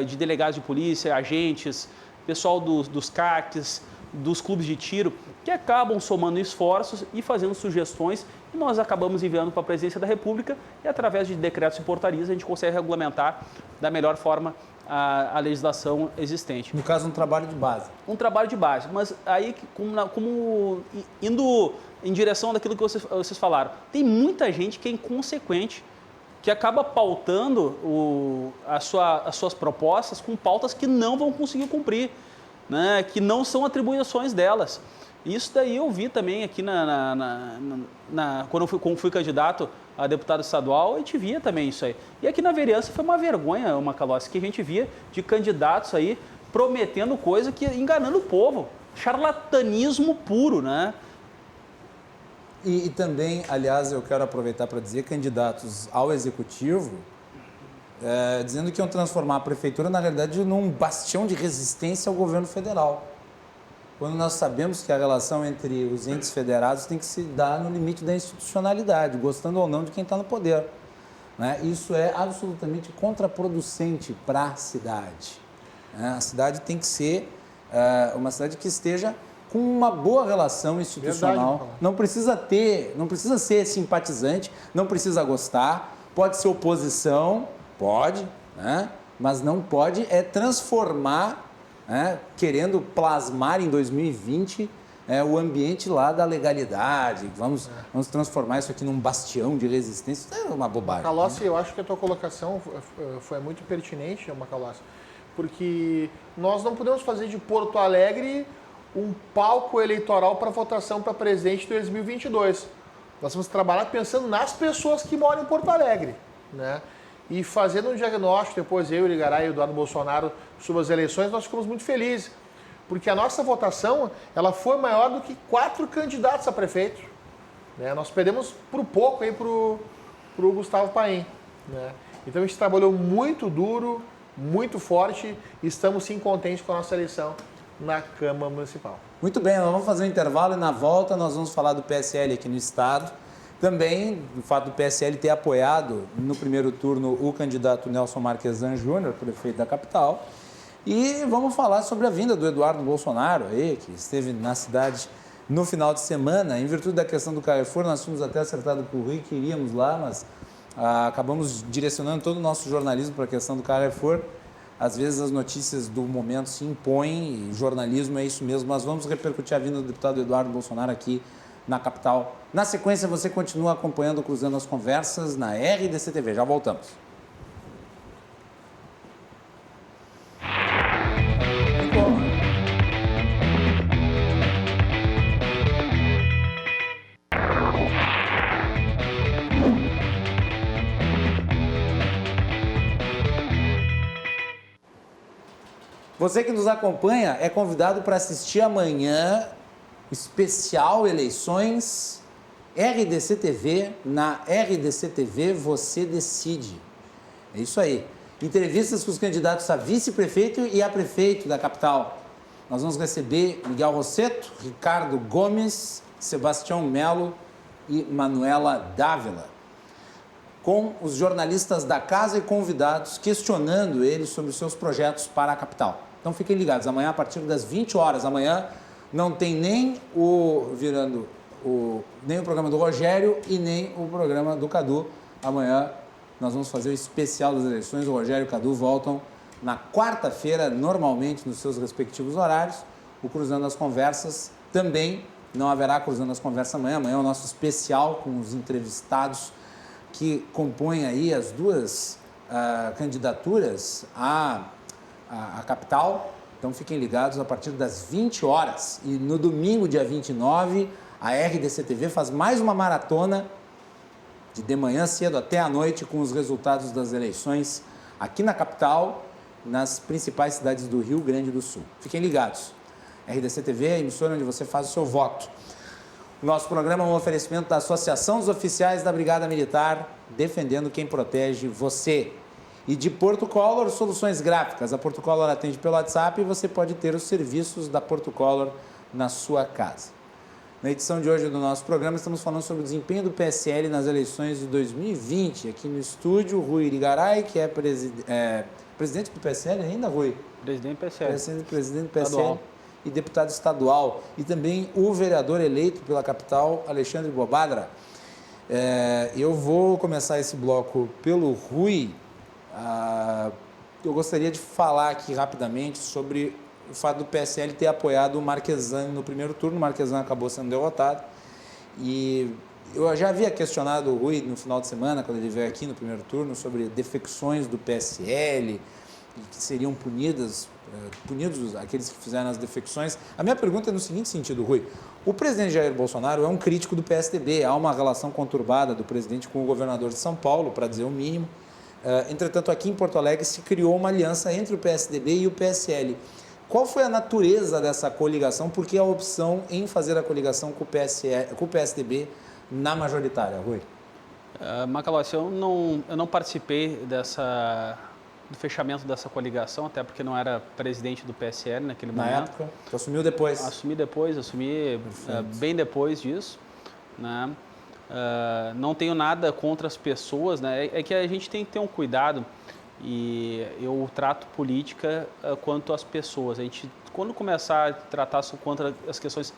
de delegados de polícia, agentes, pessoal dos CACs, dos clubes de tiro, que acabam somando esforços e fazendo sugestões, e nós acabamos enviando para a presidência da República, e através de decretos e portarias a gente consegue regulamentar da melhor forma a legislação existente. No caso, um trabalho de base. Um trabalho de base, mas aí, como indo em direção daquilo que vocês falaram, tem muita gente que é inconsequente, que acaba pautando as suas propostas com pautas que não vão conseguir cumprir, né, que não são atribuições delas. Isso daí eu vi também aqui quando eu fui candidato a deputado estadual, a gente via também isso aí. E aqui na vereança foi uma vergonha, Macalossi, que a gente via de candidatos aí prometendo coisa que enganando o povo. Charlatanismo puro, né? E também, aliás, eu quero aproveitar para dizer, candidatos ao executivo, dizendo que iam transformar a prefeitura, na realidade, num bastião de resistência ao governo federal. Quando nós sabemos que a relação entre os entes federados tem que se dar no limite da institucionalidade, gostando ou não de quem está no poder. Né? Isso é absolutamente contraproducente para a cidade. A cidade tem que ser uma cidade que esteja com uma boa relação institucional. Verdade, não precisa ser simpatizante, não precisa gostar, pode ser oposição, pode, né? Mas não pode transformar, né, querendo plasmar em 2020 o ambiente lá da legalidade, vamos transformar isso aqui num bastião de resistência. Isso é uma bobagem. Macalossi, eu acho que a tua colocação foi muito pertinente, Macalossi, porque nós não podemos fazer de Porto Alegre um palco eleitoral para votação para presidente de 2022. Nós vamos trabalhar pensando nas pessoas que moram em Porto Alegre, né? E fazendo um diagnóstico, depois eu, Irigaray e o Eduardo Bolsonaro, sobre as eleições, nós ficamos muito felizes, porque a nossa votação ela foi maior do que 4 candidatos a prefeito, né? Nós perdemos por pouco aí para o Gustavo Paim, né? Então a gente trabalhou muito duro, muito forte e estamos sim contentes com a nossa eleição na Câmara Municipal. Muito bem, nós vamos fazer um intervalo e na volta nós vamos falar do PSL aqui no Estado. Também o fato do PSL ter apoiado no primeiro turno o candidato Nelson Marquesan Júnior, prefeito da capital. E vamos falar sobre a vinda do Eduardo Bolsonaro, aí, que esteve na cidade no final de semana. Em virtude da questão do Carrefour, nós tínhamos até acertado com o Rui que iríamos lá, mas acabamos direcionando todo o nosso jornalismo para a questão do Carrefour. Às vezes as notícias do momento se impõem, e jornalismo é isso mesmo, mas vamos repercutir a vinda do deputado Eduardo Bolsonaro aqui na capital. Na sequência, você continua acompanhando o Cruzando as Conversas na RDC TV. Já voltamos. Você que nos acompanha é convidado para assistir amanhã especial Eleições RDC TV. Na RDC TV você decide. É isso aí. Entrevistas com os candidatos a vice-prefeito e a prefeito da capital. Nós vamos receber Miguel Rosseto, Ricardo Gomes, Sebastião Melo e Manuela Dávila, com os jornalistas da casa e convidados questionando eles sobre os seus projetos para a capital. Então fiquem ligados, amanhã a partir das 20 horas, amanhã não tem nem o programa do Rogério e nem o programa do Cadu. Amanhã nós vamos fazer o especial das eleições, o Rogério e o Cadu voltam na quarta-feira, normalmente nos seus respectivos horários. O Cruzando as Conversas também não haverá Cruzando as Conversas amanhã. Amanhã é o nosso especial com os entrevistados que compõem aí as duas candidaturas à capital. Então fiquem ligados a partir das 20 horas. E no domingo, dia 29, a RDC TV faz mais uma maratona de manhã cedo até a noite com os resultados das eleições aqui na capital, nas principais cidades do Rio Grande do Sul. Fiquem ligados. RDC TV é a emissora onde você faz o seu voto. O nosso programa é um oferecimento da Associação dos Oficiais da Brigada Militar, defendendo quem protege você. E de Porto Color, soluções gráficas. A Porto Color atende pelo WhatsApp e você pode ter os serviços da Porto Color na sua casa. Na edição de hoje do nosso programa, estamos falando sobre o desempenho do PSL nas eleições de 2020. Aqui no estúdio, Rui Irigaray, que é presidente do PSL ainda, Rui? Presidente do PSL. Presidente do PSL. Estadual. E deputado estadual. E também o vereador eleito pela capital, Alexandre Bobadra. Eu vou começar esse bloco pelo Rui. Eu gostaria de falar aqui rapidamente sobre o fato do PSL ter apoiado o Marquesan no primeiro turno. O Marquesan acabou sendo derrotado. E eu já havia questionado o Rui no final de semana, quando ele veio aqui no primeiro turno, sobre defecções do PSL, que seriam punidos aqueles que fizeram as defecções. A minha pergunta é no seguinte sentido, Rui. O presidente Jair Bolsonaro é um crítico do PSDB. Há uma relação conturbada do presidente com o governador de São Paulo, para dizer o mínimo. Entretanto, aqui em Porto Alegre se criou uma aliança entre o PSDB e o PSL. Qual foi a natureza dessa coligação? Por que a opção em fazer a coligação com o PSDB na majoritária, Rui? Macalossi, eu não participei do fechamento dessa coligação, até porque não era presidente do PSL naquele momento. Na época? Tu assumiu depois? Assumi bem depois disso, né? Não tenho nada contra as pessoas, né? É que a gente tem que ter um cuidado, e eu trato política quanto às pessoas. A gente, quando começar a tratar contra as questões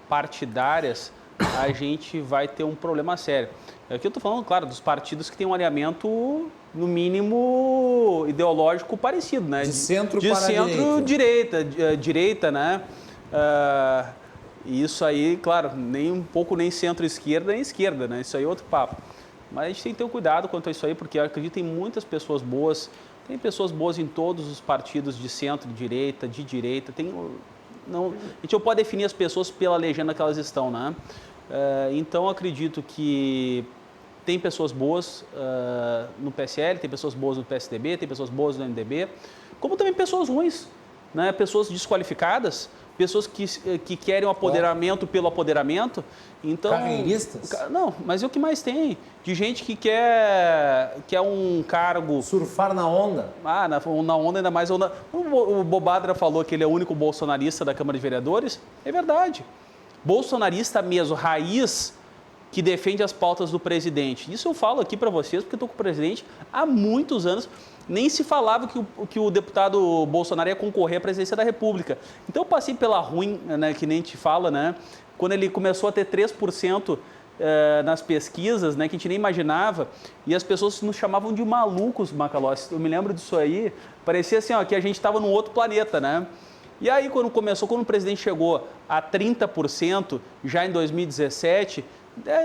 partidárias, a gente vai ter um problema sério. Aqui eu estou falando, claro, dos partidos que têm um alinhamento, no mínimo, ideológico parecido, né? De centro para direita. Direita, né? E isso aí, claro, nem um pouco nem centro-esquerda nem esquerda, né? Isso aí é outro papo. Mas a gente tem que ter um cuidado quanto a isso aí, porque eu acredito em muitas pessoas boas. Tem pessoas boas em todos os partidos de centro, de direita. Não, a gente não pode definir as pessoas pela legenda que elas estão, né? Então, acredito que tem pessoas boas no PSL, tem pessoas boas no PSDB, tem pessoas boas no MDB, como também pessoas ruins, né? Pessoas desqualificadas, pessoas que querem o apoderamento pelo apoderamento. Então, carreiristas? Não, mas é o que mais tem. De gente que quer um cargo... Surfar na onda. Na onda ainda mais. O Bobadra falou que ele é o único bolsonarista da Câmara de Vereadores. É verdade. Bolsonarista mesmo, raiz, que defende as pautas do presidente. Isso eu falo aqui para vocês, porque eu estou com o presidente há muitos anos. Nem se falava que o deputado Bolsonaro ia concorrer à presidência da República. Então eu passei pela ruim, né, que nem te fala, né? Quando ele começou a ter 3% nas pesquisas, né, que a gente nem imaginava, e as pessoas nos chamavam de malucos, Macalossi. Eu me lembro disso aí, parecia assim, ó, que a gente estava num outro planeta, né? E aí, quando o presidente chegou a 30%, já em 2017,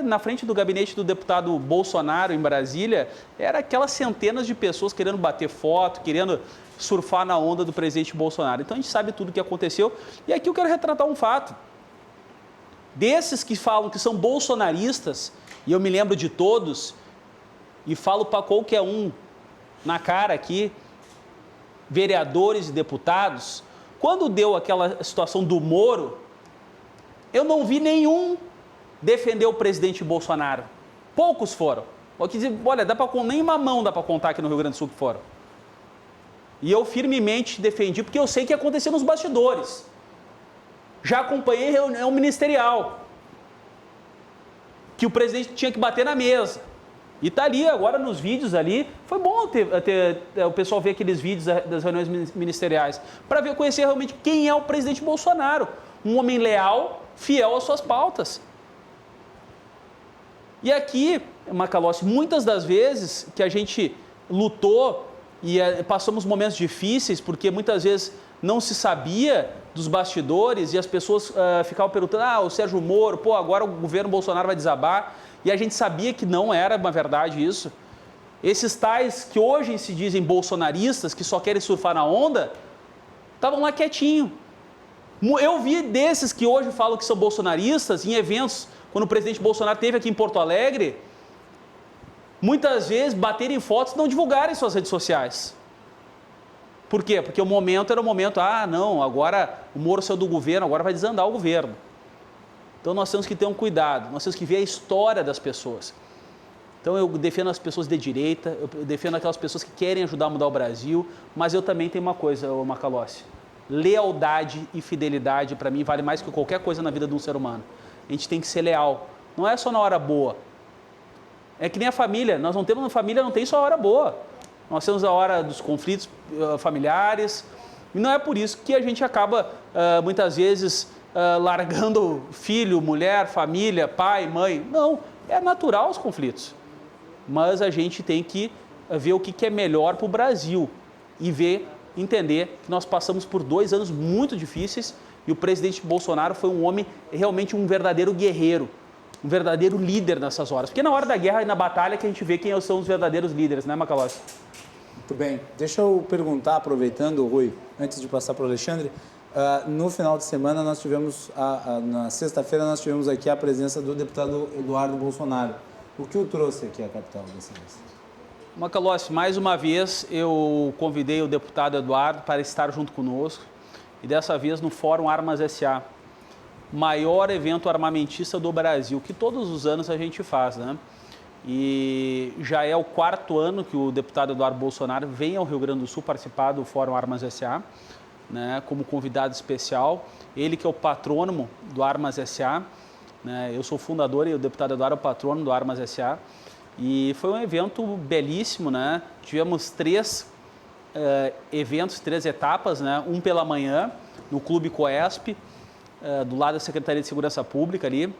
na frente do gabinete do deputado Bolsonaro, em Brasília, era aquelas centenas de pessoas querendo bater foto, querendo surfar na onda do presidente Bolsonaro. Então, a gente sabe tudo o que aconteceu. E aqui eu quero retratar um fato. Desses que falam que são bolsonaristas, e eu me lembro de todos, e falo para qualquer um na cara aqui, vereadores e deputados, quando deu aquela situação do Moro, eu não vi nenhum defender o presidente Bolsonaro. Poucos foram. Olha, nem uma mão dá para contar aqui no Rio Grande do Sul que foram. E eu firmemente defendi, porque eu sei que aconteceu nos bastidores. Já acompanhei reunião ministerial, que o presidente tinha que bater na mesa. E está ali agora nos vídeos ali. Foi bom o pessoal ver aqueles vídeos das reuniões ministeriais, para conhecer realmente quem é o presidente Bolsonaro. Um homem leal, fiel às suas pautas. E aqui, Macalossi, muitas das vezes que a gente lutou e passamos momentos difíceis, porque muitas vezes não se sabia dos bastidores e as pessoas ficavam perguntando, o Sérgio Moro, agora o governo Bolsonaro vai desabar. E a gente sabia que não era uma verdade isso. Esses tais que hoje se dizem bolsonaristas, que só querem surfar na onda, estavam lá quietinho. Eu vi desses que hoje falam que são bolsonaristas em eventos, quando o presidente Bolsonaro esteve aqui em Porto Alegre, muitas vezes baterem fotos e não divulgarem suas redes sociais. Por quê? Porque o momento era o momento, agora o Moro saiu do governo, agora vai desandar o governo. Então nós temos que ter um cuidado, nós temos que ver a história das pessoas. Então eu defendo as pessoas de direita, eu defendo aquelas pessoas que querem ajudar a mudar o Brasil, mas eu também tenho uma coisa, Macalossi, lealdade e fidelidade para mim vale mais que qualquer coisa na vida de um ser humano. A gente tem que ser leal, não é só na hora boa. É que nem a família, nós não temos, na família não tem só a hora boa. Nós temos a hora dos conflitos familiares, e não é por isso que a gente acaba, muitas vezes, largando filho, mulher, família, pai, mãe. Não, é natural os conflitos. Mas a gente tem que ver o que é melhor para o Brasil e entender que nós passamos por 2 anos muito difíceis e o presidente Bolsonaro foi um homem, realmente um verdadeiro guerreiro, um verdadeiro líder nessas horas. Porque na hora da guerra e na batalha que a gente vê quem são os verdadeiros líderes, né, Macalossi? Muito bem. Deixa eu perguntar, aproveitando, Rui, antes de passar para o Alexandre, no final de semana nós tivemos, na sexta-feira nós tivemos aqui a presença do deputado Eduardo Bolsonaro. O que o trouxe aqui à capital dessa vez? Macalossi, mais uma vez eu convidei o deputado Eduardo para estar junto conosco e dessa vez no Fórum Armas S.A., maior evento armamentista do Brasil, que todos os anos a gente faz, né? E já é o 4º ano que o deputado Eduardo Bolsonaro vem ao Rio Grande do Sul participar do Fórum Armas S.A., né, como convidado especial. Ele que é o patrônomo do Armas S.A., né? Eu sou fundador e o deputado Eduardo é o patrono do Armas S.A., e foi um evento belíssimo, né? Tivemos 3 eventos, 3 etapas, né? Um pela manhã, no Clube Coesp, do lado da Secretaria de Segurança Pública ali.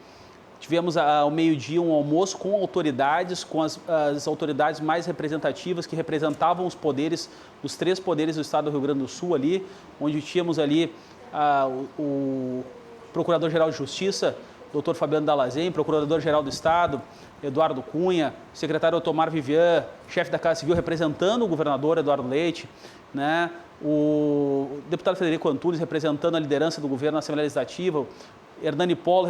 Tivemos ao meio-dia um almoço com autoridades, com as autoridades mais representativas que representavam os poderes, os 3 poderes do estado do Rio Grande do Sul ali, onde tínhamos ali o Procurador-Geral de Justiça, Dr. Fabiano Dallazem, Procurador-Geral do Estado, Eduardo Cunha, secretário Otomar Vivian, chefe da Casa Civil representando o governador Eduardo Leite, né? O deputado Frederico Antunes representando a liderança do governo na Assembleia Legislativa, Hernani Polo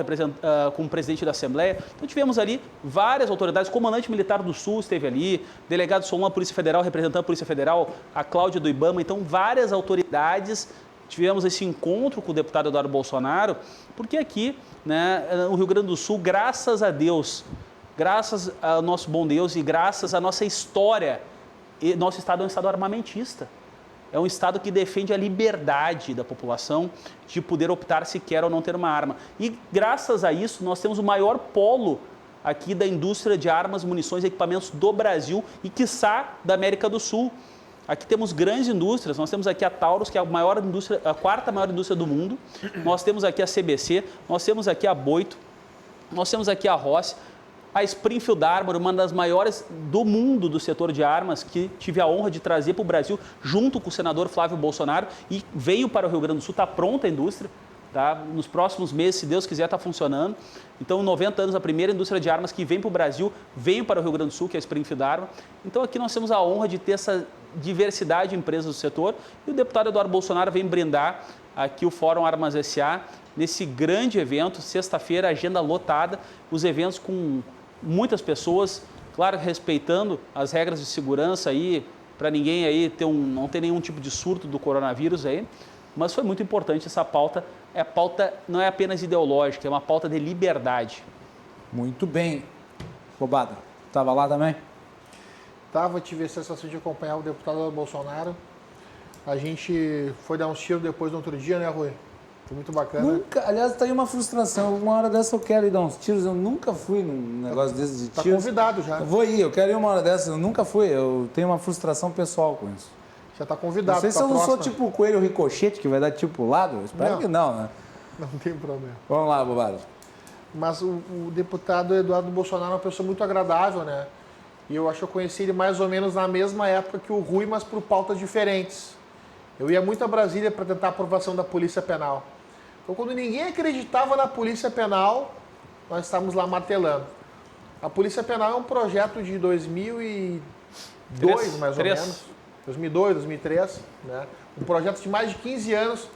como presidente da Assembleia. Então tivemos ali várias autoridades, o comandante militar do Sul esteve ali, delegado Solon, Polícia Federal, representando a Polícia Federal, a Cláudia do Ibama, então várias autoridades. Tivemos esse encontro com o deputado Eduardo Bolsonaro, porque aqui, né, no Rio Grande do Sul, graças a Deus, graças ao nosso bom Deus e graças à nossa história, nosso estado é um estado armamentista. É um estado que defende a liberdade da população de poder optar se quer ou não ter uma arma. E graças a isso, nós temos o maior polo aqui da indústria de armas, munições e equipamentos do Brasil e, quiçá, da América do Sul. Aqui temos grandes indústrias, nós temos aqui a Taurus, que é a quarta maior indústria do mundo, nós temos aqui a CBC, nós temos aqui a Boito, nós temos aqui a Rossi, a Springfield Armor, uma das maiores do mundo do setor de armas, que tive a honra de trazer para o Brasil, junto com o senador Flávio Bolsonaro, e veio para o Rio Grande do Sul, está pronta a indústria, tá? Nos próximos meses, se Deus quiser, está funcionando. Então, em 90 anos, a primeira indústria de armas que vem para o Brasil, veio para o Rio Grande do Sul, que é a Springfield Armor. Então, aqui nós temos a honra de ter essa diversidade de empresas do setor, e o deputado Eduardo Bolsonaro vem brindar aqui o Fórum Armas S.A., nesse grande evento, sexta-feira, agenda lotada, os eventos com muitas pessoas, claro, respeitando as regras de segurança aí, para ninguém aí não ter nenhum tipo de surto do coronavírus aí, mas foi muito importante essa pauta. A pauta não é apenas ideológica, é uma pauta de liberdade. Muito bem. Bobada, estava lá também? Tive a sensação de acompanhar o deputado Bolsonaro. A gente foi dar uns tiros depois no outro dia, né, Rui? Foi muito bacana. Nunca, aliás, está aí uma frustração. Uma hora dessa eu quero ir dar uns tiros. Eu nunca fui num negócio desse de tiros. Está convidado já. Eu vou ir, eu quero ir uma hora dessa. Eu nunca fui. Eu tenho uma frustração pessoal com isso. Já está convidado. Não sei se eu não sou tipo o coelho ricochete que vai dar tiro pro lado. Eu espero que não, né? Não tem problema. Vamos lá, Bobado. Mas o deputado Eduardo Bolsonaro é uma pessoa muito agradável, né? E eu acho que eu conheci ele mais ou menos na mesma época que o Rui, mas por pautas diferentes. Eu ia muito a Brasília para tentar a aprovação da Polícia Penal. Então, quando ninguém acreditava na Polícia Penal, nós estávamos lá martelando. A Polícia Penal é um projeto de 2002, mais ou menos. 2002, 2003. Né? Um projeto de mais de 15 anos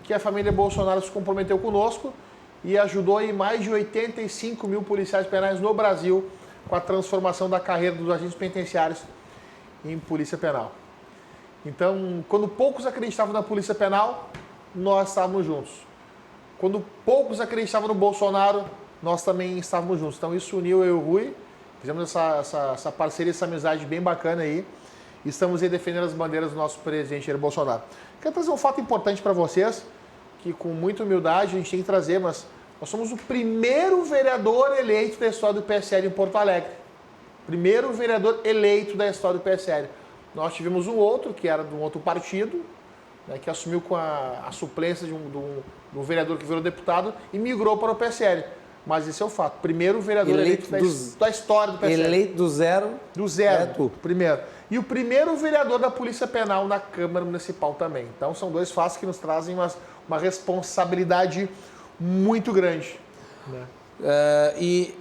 que a família Bolsonaro se comprometeu conosco e ajudou aí mais de 85 mil policiais penais no Brasil com a transformação da carreira dos agentes penitenciários em Polícia Penal. Então, quando poucos acreditavam na Polícia Penal, nós estávamos juntos. Quando poucos acreditavam no Bolsonaro, nós também estávamos juntos. Então, isso uniu eu e o Rui, fizemos essa parceria, essa amizade bem bacana aí. E estamos aí defendendo as bandeiras do nosso presidente Jair Bolsonaro. Quero trazer um fato importante para vocês, que com muita humildade a gente tem que trazer, mas nós somos o primeiro vereador eleito da história do PSL em Porto Alegre. Primeiro vereador eleito da história do PSL. Nós tivemos um outro, que era de um outro partido, né, que assumiu com a suplência de um vereador que virou deputado e migrou para o PSL. Mas esse é o fato. Primeiro vereador eleito da história do PSL. Eleito do zero. Do zero, primeiro. E o primeiro vereador da Polícia Penal na Câmara Municipal também. Então são dois fatos que nos trazem uma responsabilidade muito grande. Né? E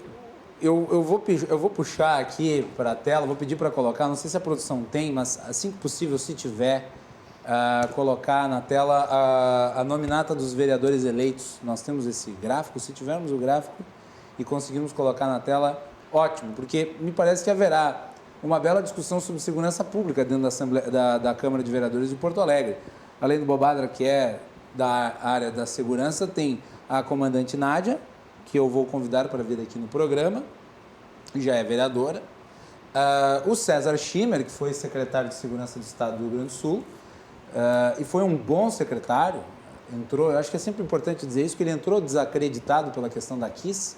eu vou puxar aqui para a tela, vou pedir para colocar, não sei se a produção tem, mas assim que possível, se tiver, colocar na tela a nominata dos vereadores eleitos. Nós temos esse gráfico, se tivermos o gráfico e conseguirmos colocar na tela, ótimo, porque me parece que haverá uma bela discussão sobre segurança pública dentro da Assembleia, da Câmara de Vereadores de Porto Alegre. Além do Bobadra, que é da área da segurança, tem a comandante Nádia, que eu vou convidar para vir aqui no programa, já é vereadora, o César Schimmer, que foi secretário de Segurança do Estado do Rio Grande do Sul, e foi um bom secretário, eu acho que é sempre importante dizer isso, que ele entrou desacreditado pela questão da KISS,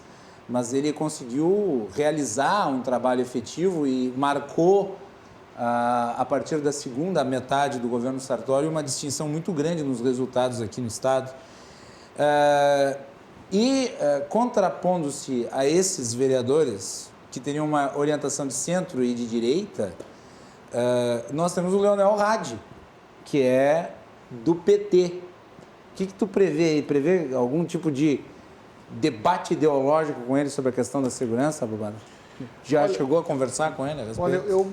mas ele conseguiu realizar um trabalho efetivo e marcou, a partir da segunda metade do governo Sartori, uma distinção muito grande nos resultados aqui no Estado. Contrapondo-se a esses vereadores, que teriam uma orientação de centro e de direita, nós temos o Leonel Hadi, que é do PT. que tu prevê aí? Prevê algum tipo de debate ideológico com ele sobre a questão da segurança, Bobadra? Já chegou a conversar com ele a respeito? Olha,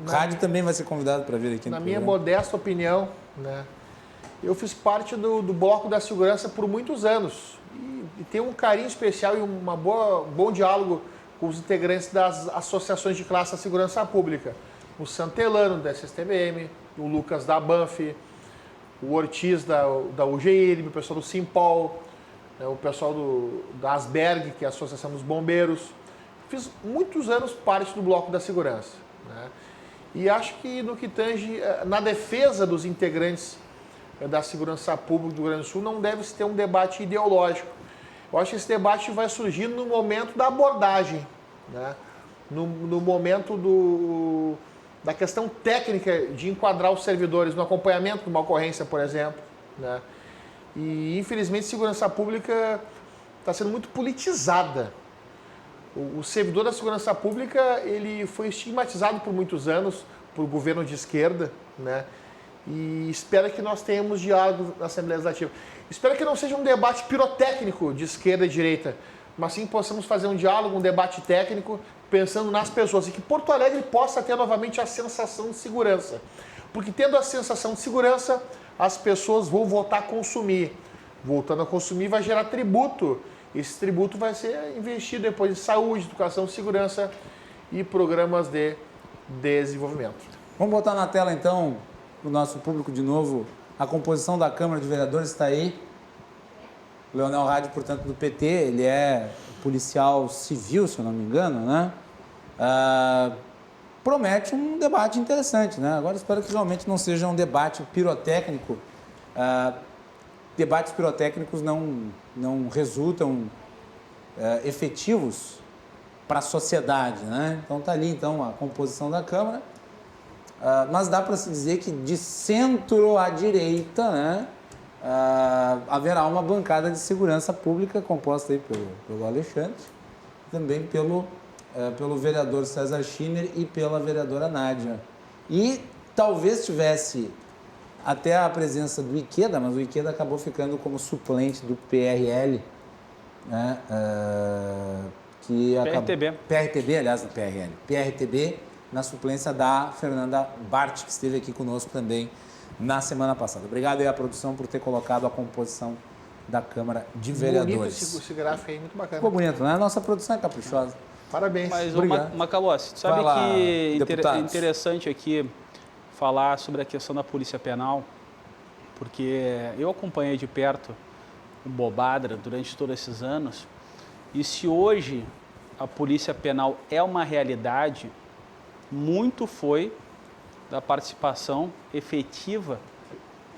O rádio também vai ser convidado para vir aqui no Na minha programa. modesta opinião, né, eu fiz parte do Bloco da Segurança por muitos anos e tenho um carinho especial e bom diálogo com os integrantes das associações de classe da segurança pública. O Santelano, da SSTBM, o Lucas da Banff, o Ortiz da UGILM, o pessoal do Simpol, o pessoal da Asberg, que é a Associação dos Bombeiros. Fiz muitos anos parte do Bloco da Segurança, né? E acho que no que tange na defesa dos integrantes da segurança pública do Rio Grande do Sul não deve se ter um debate ideológico. Eu acho que esse debate vai surgir no momento da abordagem, né? No momento da questão técnica de enquadrar os servidores no acompanhamento de uma ocorrência, por exemplo, né? E infelizmente a segurança pública está sendo muito politizada. O servidor da segurança pública ele foi estigmatizado por muitos anos por governo de esquerda, né? E espero que nós tenhamos diálogo na Assembleia Legislativa. Espero que não seja um debate pirotécnico de esquerda e direita, mas sim possamos fazer um diálogo, um debate técnico, pensando nas pessoas e que Porto Alegre possa ter novamente a sensação de segurança. Porque tendo a sensação de segurança, as pessoas vão voltar a consumir. Voltando a consumir vai gerar tributo. Esse tributo vai ser investido depois em saúde, educação, segurança e programas de desenvolvimento. Vamos botar na tela, então, para o nosso público de novo, a composição da Câmara de Vereadores está aí. Leonel Hadi, portanto, do PT, ele é policial civil, se eu não me engano, né? Promete um debate interessante, né? Agora espero que realmente não seja um debate pirotécnico. Debates pirotécnicos não resultam efetivos para a sociedade, né? Então está ali então a composição da Câmara, mas dá para se dizer que de centro à direita, né, haverá uma bancada de segurança pública composta aí pelo Alexandre, também pelo vereador César Schiner e pela vereadora Nádia. E talvez tivesse até a presença do Ikeda, mas o Ikeda acabou ficando como suplente do PRL, né? PRTB, aliás, PRTB, na suplência da Fernanda Bart, que esteve aqui conosco também na semana passada. Obrigado aí à produção por ter colocado a composição da Câmara de Vereadores. Bonito esse gráfico aí, muito bacana. Ficou bonito, né? A nossa produção é caprichosa. Parabéns. Mas, obrigado. Macalossi, sabe Vai lá, que é deputados. interessante aqui falar sobre a questão da Polícia Penal, porque eu acompanhei de perto o Bobadra durante todos esses anos, e se hoje a Polícia Penal é uma realidade, muito foi da participação efetiva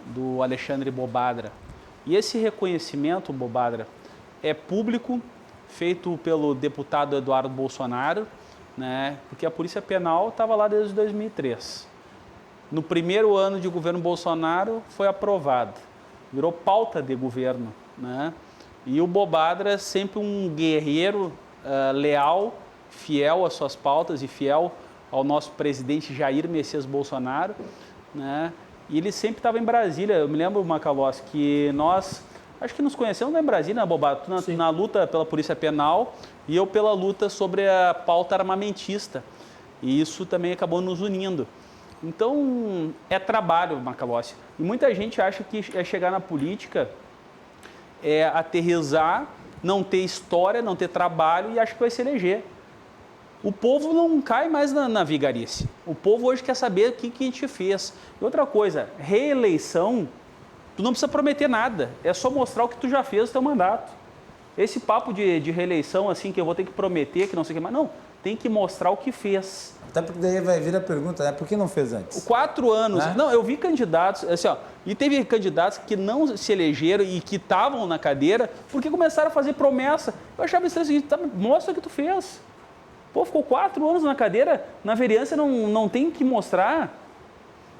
do Alexandre Bobadra. E esse reconhecimento, Bobadra, é público, feito pelo deputado Eduardo Bolsonaro, né? Porque a Polícia Penal estava lá desde 2003. No primeiro ano de governo Bolsonaro foi aprovado, virou pauta de governo, né? E o Bobadra é sempre um guerreiro leal, fiel às suas pautas e fiel ao nosso presidente Jair Messias Bolsonaro, né? E ele sempre estava em Brasília. Eu me lembro, Macalossi, que nós, acho que nos conhecemos lá em Brasília, né, Bobadra? Tu na luta pela Polícia Penal e eu pela luta sobre a pauta armamentista. E isso também acabou nos unindo. Então, é trabalho, Macalossi. E muita gente acha que é chegar na política, é aterrissar, não ter história, não ter trabalho e acha que vai se eleger. O povo não cai mais na vigarice. O povo hoje quer saber o que a gente fez. E outra coisa, reeleição, tu não precisa prometer nada. É só mostrar o que tu já fez no teu mandato. Esse papo de reeleição, assim, que eu vou ter que prometer, que não sei o que mais. Não, tem que mostrar o que fez. Até porque daí vai vir a pergunta, né? Por que não fez antes? 4 anos. Né? Não, eu vi candidatos, assim, ó, e teve candidatos que não se elegeram e que estavam na cadeira porque começaram a fazer promessa. Eu achava isso assim, tá, mostra o que tu fez. Pô, ficou 4 anos na cadeira, na vereança não tem que mostrar.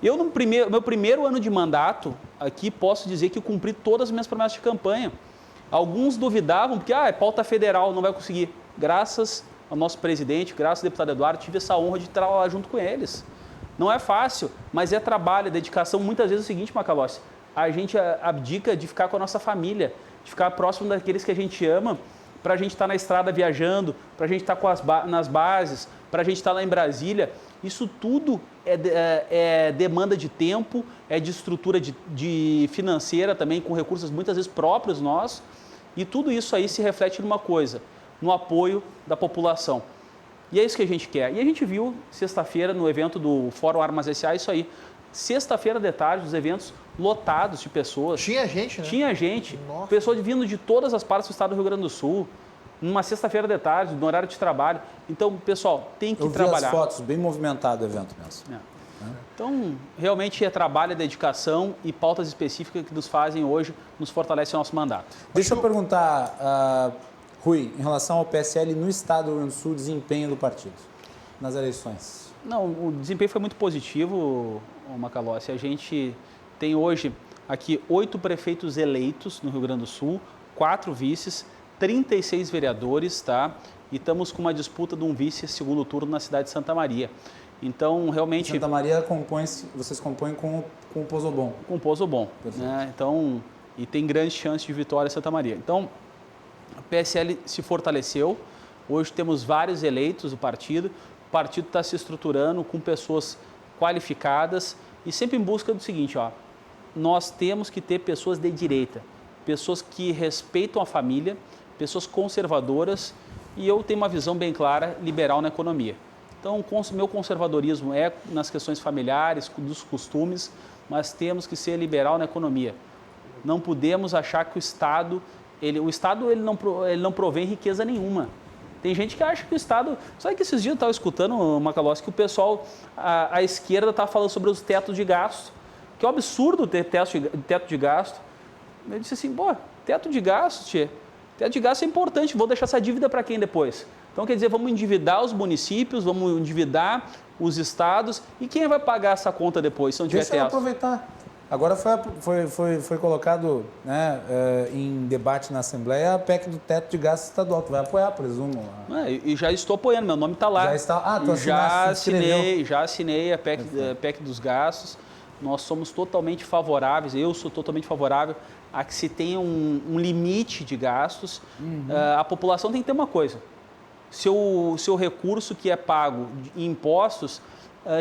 Eu, no meu primeiro ano de mandato, aqui posso dizer que eu cumpri todas as minhas promessas de campanha. Alguns duvidavam, porque é pauta federal, não vai conseguir. Graças ao nosso presidente, graças ao deputado Eduardo, tive essa honra de trabalhar junto com eles. Não é fácil, mas é trabalho, é dedicação. Muitas vezes é o seguinte, Macalossi, a gente abdica de ficar com a nossa família, de ficar próximo daqueles que a gente ama, para a gente estar na estrada viajando, para a gente estar nas bases, para a gente estar lá em Brasília. Isso tudo é demanda de tempo, é de estrutura de financeira também, com recursos muitas vezes próprios nossos, e tudo isso aí se reflete numa coisa, no apoio da população. E é isso que a gente quer. E a gente viu sexta-feira no evento do Fórum Armas S.A. isso aí. Sexta-feira de tarde, os eventos lotados de pessoas. Tinha gente, né? Tinha gente. Nossa. Pessoas vindo de todas as partes do estado do Rio Grande do Sul, numa sexta-feira de tarde, no horário de trabalho. Então, pessoal, tem que trabalhar. Eu vi as fotos, bem movimentado o evento mesmo. Então, realmente é trabalho, dedicação e pautas específicas que nos fazem hoje, nos fortalecem o nosso mandato. Deixa eu perguntar, Rui, em relação ao PSL no estado do Rio Grande do Sul, o desempenho do partido nas eleições. Não, o desempenho foi muito positivo, Macalossi. A gente tem hoje aqui 8 prefeitos eleitos no Rio Grande do Sul, 4 vices, 36 vereadores, tá? E estamos com uma disputa de um vice segundo turno na cidade de Santa Maria. Então, realmente... Santa Maria vocês compõem com o Pozobon. Com o Pozobon, né? Então, e tem grandes chances de vitória em Santa Maria. Então, a PSL se fortaleceu. Hoje temos vários eleitos do partido. O partido está se estruturando com pessoas qualificadas e sempre em busca do seguinte, ó, nós temos que ter pessoas de direita, pessoas que respeitam a família, pessoas conservadoras, e eu tenho uma visão bem clara, liberal na economia. Então, meu conservadorismo é nas questões familiares, dos costumes, mas temos que ser liberal na economia. Não podemos achar que o Estado não provém riqueza nenhuma. Tem gente que acha que o Estado... Sabe que esses dias eu estava escutando, Macalossi, que o pessoal, a esquerda está falando sobre os tetos de gastos, que é um absurdo ter teto de gasto. Eu disse assim, teto de gastos, tchê, teto de gasto é importante, vou deixar essa dívida para quem depois? Então, quer dizer, vamos endividar os municípios, vamos endividar os estados, e quem vai pagar essa conta depois, se não tiver teto? Deixa eu aproveitar. Agora foi colocado, né, em debate na Assembleia a PEC do teto de gasto estadual. Tu vai apoiar, presumo? E já estou apoiando, meu nome está lá. Já está? Tu já assinei a PEC dos gastos. Nós somos totalmente favoráveis, eu sou totalmente favorável a que se tenha um limite de gastos. A população tem que ter uma coisa, seu recurso que é pago em impostos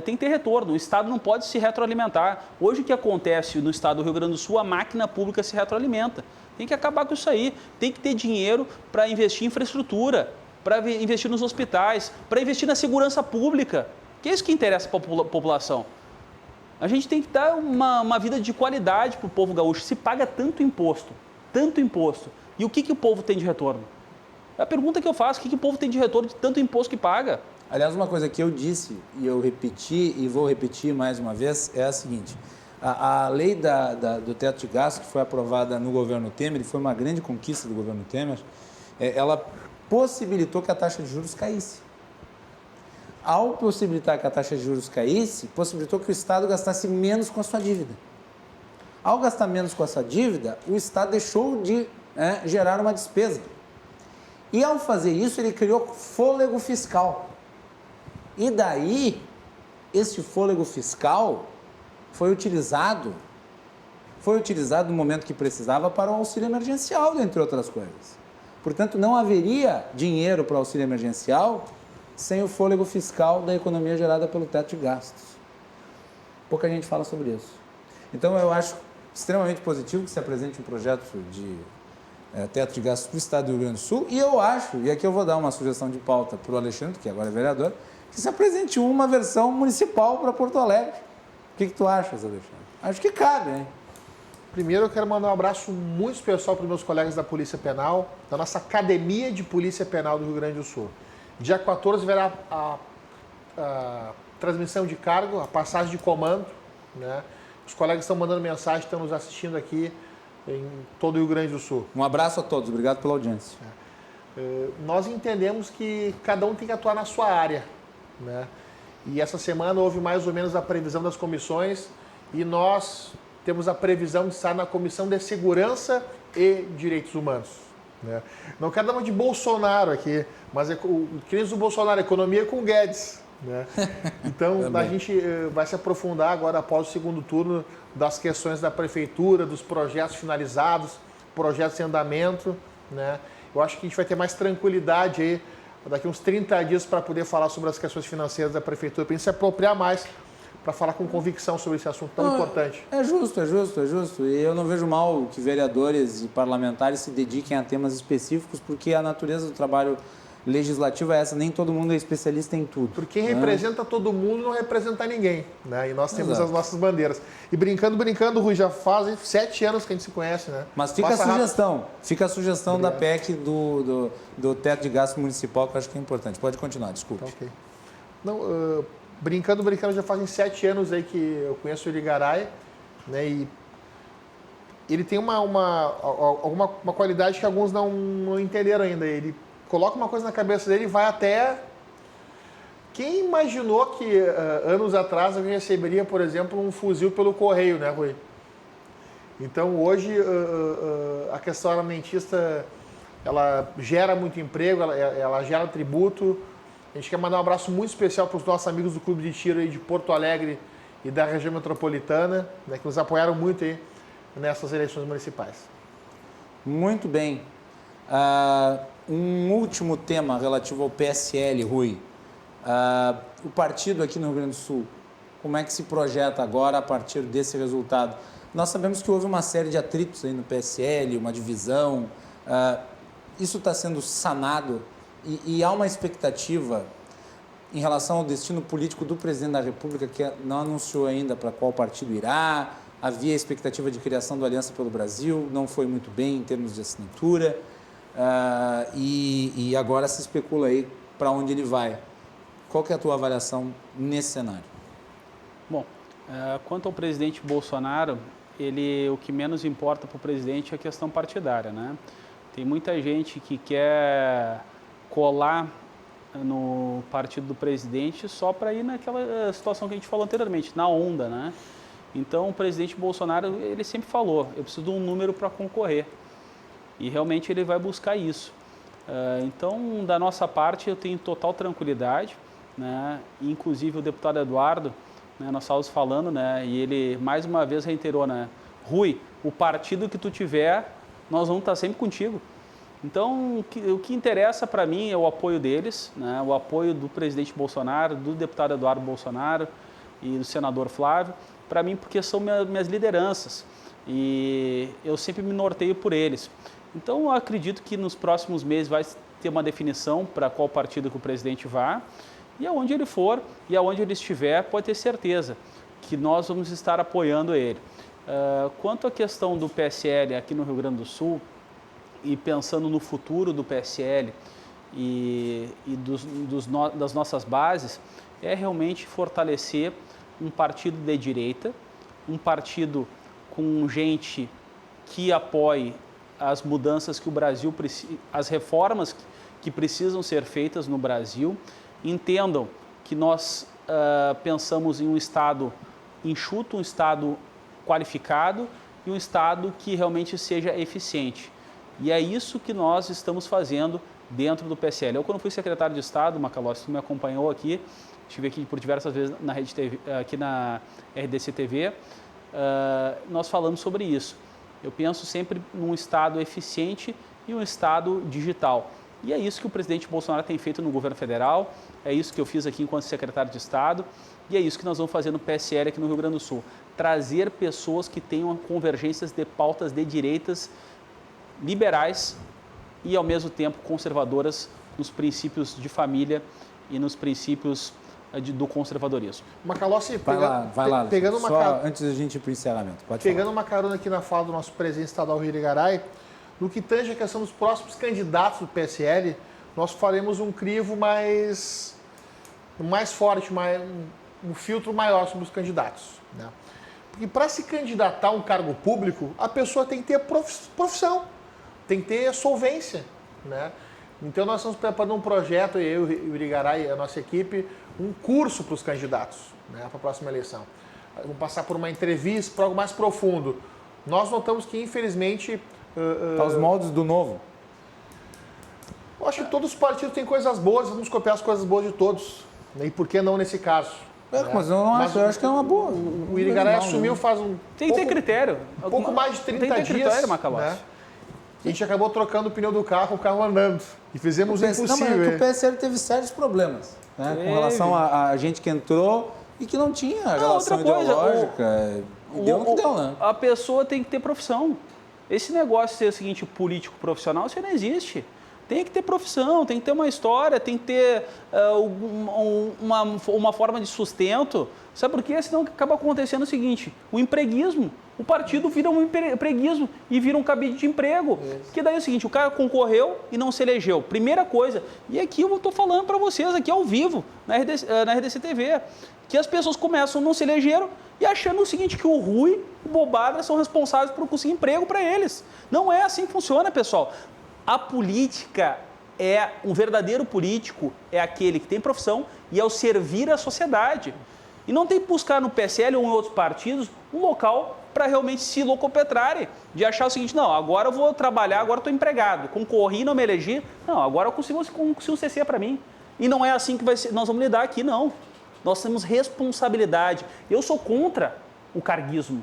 tem que ter retorno, o Estado não pode se retroalimentar. Hoje o que acontece no Estado do Rio Grande do Sul, a máquina pública se retroalimenta. Tem que acabar com isso aí, tem que ter dinheiro para investir em infraestrutura, para investir nos hospitais, para investir na segurança pública, que é isso que interessa para a população. A gente tem que dar uma vida de qualidade para o povo gaúcho. Se paga tanto imposto, e o que o povo tem de retorno? É a pergunta que eu faço, o que o povo tem de retorno de tanto imposto que paga? Aliás, uma coisa que eu disse, e eu repeti, e vou repetir mais uma vez, é a seguinte. A lei do teto de gasto, que foi aprovada no governo Temer, e foi uma grande conquista do governo Temer, ela possibilitou que a taxa de juros caísse. Ao possibilitar que a taxa de juros caísse, possibilitou que o Estado gastasse menos com a sua dívida. Ao gastar menos com a sua dívida, o Estado deixou de gerar uma despesa. E ao fazer isso, ele criou fôlego fiscal. E daí, esse fôlego fiscal foi utilizado no momento que precisava para o auxílio emergencial, entre outras coisas. Portanto, não haveria dinheiro para o auxílio emergencial sem o fôlego fiscal da economia gerada pelo teto de gastos. Pouca gente fala sobre isso. Então, eu acho extremamente positivo que se apresente um projeto de teto de gastos para o Estado do Rio Grande do Sul, e eu acho, e aqui eu vou dar uma sugestão de pauta para o Alexandre, que agora é vereador, que se apresente uma versão municipal para Porto Alegre. O que tu achas, Alexandre? Acho que cabe, hein? Primeiro, eu quero mandar um abraço muito especial para os meus colegas da Polícia Penal, da nossa Academia de Polícia Penal do Rio Grande do Sul. Dia 14 verá a transmissão de cargo, a passagem de comando, né? Os colegas estão mandando mensagem, estão nos assistindo aqui em todo o Rio Grande do Sul. Um abraço a todos, obrigado pela audiência. Nós entendemos que cada um tem que atuar na sua área, né? E essa semana houve mais ou menos a previsão das comissões e nós temos a previsão de estar na Comissão de Segurança e Direitos Humanos, né? Não quero dar uma de Bolsonaro aqui, mas queremos o Bolsonaro, economia com o Guedes, né? Então, a gente vai se aprofundar agora, após o segundo turno, das questões da prefeitura, dos projetos finalizados, projetos em andamento, né? Eu acho que a gente vai ter mais tranquilidade aí, daqui uns 30 dias, para poder falar sobre as questões financeiras da prefeitura, para a gente se apropriar mais, para falar com convicção sobre esse assunto tão importante. É justo. E eu não vejo mal que vereadores e parlamentares se dediquem a temas específicos, porque a natureza do trabalho legislativo é essa, nem todo mundo é especialista em tudo. Porque quem representa todo mundo não representa ninguém, né? E nós temos as nossas bandeiras. E brincando, Rui, já fazem 7 anos que a gente se conhece, né? Mas fica a sugestão da PEC do teto de gasto municipal, que eu acho que é importante. Pode continuar, desculpe. Ok. Não, brincando, já fazem 7 anos aí que eu conheço o Yuri Garay, né? E ele tem alguma qualidade que alguns não entenderam ainda. Ele coloca uma coisa na cabeça dele e vai até... Quem imaginou que anos atrás alguém receberia, por exemplo, um fuzil pelo correio, né, Rui? Então, hoje, a questão armamentista, ela gera muito emprego, ela gera tributo. A gente quer mandar um abraço muito especial para os nossos amigos do Clube de Tiro aí de Porto Alegre e da região metropolitana, né, que nos apoiaram muito aí nessas eleições municipais. Muito bem. Um último tema relativo ao PSL, Rui. O partido aqui no Rio Grande do Sul, como é que se projeta agora a partir desse resultado? Nós sabemos que houve uma série de atritos aí no PSL, uma divisão. Isso está sendo sanado e há uma expectativa em relação ao destino político do presidente da República, que não anunciou ainda para qual partido irá. Havia a expectativa de criação do Aliança pelo Brasil, não foi muito bem em termos de assinatura. E agora se especula aí para onde ele vai. Qual que é a tua avaliação nesse cenário? Bom, quanto ao presidente Bolsonaro, o que menos importa para o presidente é a questão partidária, né? Tem muita gente que quer colar no partido do presidente só para ir naquela situação que a gente falou anteriormente, na onda, né? Então, o presidente Bolsonaro, ele sempre falou, eu preciso de um número para concorrer. E realmente ele vai buscar isso. Então, da nossa parte, eu tenho total tranquilidade, né? Inclusive o deputado Eduardo, né, nós estávamos falando, né, e ele mais uma vez reiterou, né, Rui, o partido que tu tiver, nós vamos estar sempre contigo. Então, o que interessa para mim é o apoio deles, né, o apoio do presidente Bolsonaro, do deputado Eduardo Bolsonaro e do senador Flávio, para mim porque são minhas lideranças e eu sempre me norteio por eles. Então, eu acredito que nos próximos meses vai ter uma definição para qual partido que o presidente vá, e aonde ele for e aonde ele estiver, pode ter certeza que nós vamos estar apoiando ele. Quanto à questão do PSL aqui no Rio Grande do Sul, e pensando no futuro do PSL e das nossas bases, é realmente fortalecer um partido de direita, um partido com gente que apoie as mudanças que o Brasil precisa, as reformas que precisam ser feitas no Brasil. Entendam que nós pensamos em um Estado enxuto, um Estado qualificado e um Estado que realmente seja eficiente. E é isso que nós estamos fazendo dentro do PSL. Eu, quando fui secretário de Estado, Macalossi, que me acompanhou aqui, estive aqui por diversas vezes na Rede TV, aqui na RDC TV, nós falamos sobre isso. Eu penso sempre num Estado eficiente e um Estado digital. E é isso que o presidente Bolsonaro tem feito no governo federal, é isso que eu fiz aqui enquanto secretário de Estado, e é isso que nós vamos fazer no PSL aqui no Rio Grande do Sul. Trazer pessoas que tenham convergências de pautas de direitas liberais e, ao mesmo tempo, conservadoras nos princípios de família e nos princípios do conservadorismo. Macalossi, vai lá, pegando uma antes da gente ir para o encerramento. Pegando uma carona aqui na fala do nosso presidente estadual, Yuri Garay, no que tange a questão dos próximos candidatos do PSL, nós faremos um crivo mais forte, um filtro maior sobre os candidatos, né? Porque para se candidatar a um cargo público, a pessoa tem que ter profissão, tem que ter solvência, né? Então nós estamos preparando um projeto, eu e o Yuri Garay e a nossa equipe, um curso para os candidatos, né, para a próxima eleição. Vamos passar por uma entrevista, para algo mais profundo. Nós notamos que, infelizmente... Aos moldes do novo. Eu acho que todos os partidos têm coisas boas, vamos copiar as coisas boas de todos. E por que não nesse caso? Mas eu não acho, eu acho que é uma boa. O Irigaray assumiu faz Tem que ter critério. pouco mais de 30 tem que ter dias. critério, Macalossi. Né? A gente acabou trocando o pneu do carro com o carro andando. E fizemos o Não, impossível. mas o PSL teve sérios problemas, né? Com relação a gente que entrou e que não tinha relação outra coisa, ideológica. E deu no que deu, né? A pessoa tem que ter profissão. Esse negócio de ser o seguinte, político profissional, isso não existe. Tem que ter profissão, tem que ter uma história, tem que ter uma forma de sustento. Sabe por quê? Senão acaba acontecendo o seguinte, o empreguismo. O partido vira um empreguismo e vira um cabide de emprego. Isso. Que daí é o seguinte, o cara concorreu e não se elegeu. Primeira coisa, e aqui eu estou falando para vocês, aqui ao vivo, na RDC TV, que as pessoas começam a não se elegeram e achando o seguinte, que o Rui, o Bobadra são responsáveis por conseguir emprego para eles. Não é assim que funciona, pessoal. A política um verdadeiro político é aquele que tem profissão e é o servir à sociedade. E não tem que buscar no PSL ou em outros partidos um local para realmente se locopetrarem, de achar o seguinte, não, agora eu vou trabalhar, agora estou empregado, concorri, não me elegi, não, agora eu consigo um CC para mim. E não é assim que nós vamos lidar aqui, não. Nós temos responsabilidade. Eu sou contra o carguismo.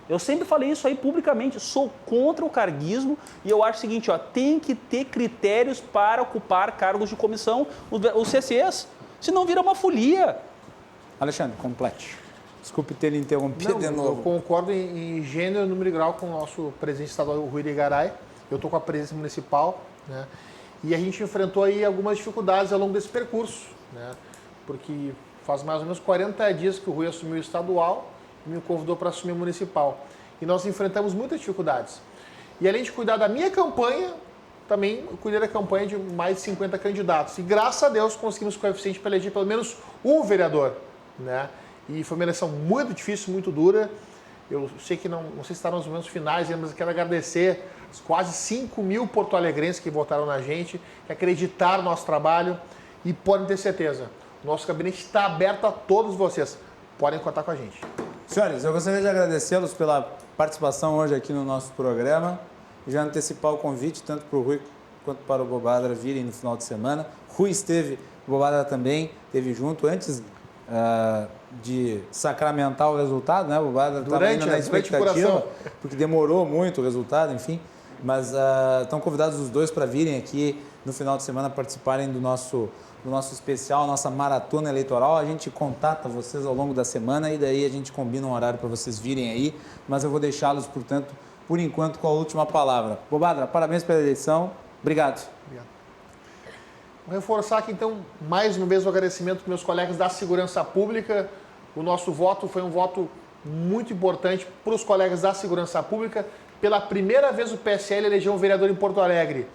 Eu sempre falei isso aí publicamente, sou contra o carguismo e eu acho o seguinte, tem que ter critérios para ocupar cargos de comissão, os CCs, senão vira uma folia. Alexandre, complete. Desculpe ter lhe interrompido de novo. Eu concordo em gênero, número e grau com o nosso presidente estadual, o Rui Irigaray. Eu estou com a presidência municipal, né? E a gente enfrentou aí algumas dificuldades ao longo desse percurso, né? Porque faz mais ou menos 40 dias que o Rui assumiu o estadual e me convidou para assumir o municipal. E nós enfrentamos muitas dificuldades. E além de cuidar da minha campanha, também cuidei da campanha de mais de 50 candidatos. E graças a Deus conseguimos coeficiente para eleger pelo menos um vereador, né? E foi uma eleição muito difícil, muito dura. Eu sei que não sei se está nos momentos finais, mas eu quero agradecer os quase 5 mil porto-alegrenses que votaram na gente, que acreditaram no nosso trabalho e podem ter certeza, o nosso gabinete está aberto a todos vocês. Podem contar com a gente. Senhores, eu gostaria de agradecê-los pela participação hoje aqui no nosso programa e já antecipar o convite tanto para o Rui quanto para o Bobadra virem no final de semana. Rui esteve, o Bobadra também esteve junto antes de sacramentar o resultado, né? O Bobadra estava ainda na expectativa, porque demorou muito o resultado, enfim. Mas estão convidados os dois para virem aqui no final de semana participarem do nosso especial, nossa maratona eleitoral. A gente contata vocês ao longo da semana e daí a gente combina um horário para vocês virem aí. Mas eu vou deixá-los, portanto, por enquanto, com a última palavra. Bobadra, parabéns pela eleição. Obrigado. Obrigado. Vou reforçar aqui, então, mais uma vez o agradecimento para meus colegas da Segurança Pública. O nosso voto foi um voto muito importante para os colegas da Segurança Pública. Pela primeira vez o PSL elegeu um vereador em Porto Alegre.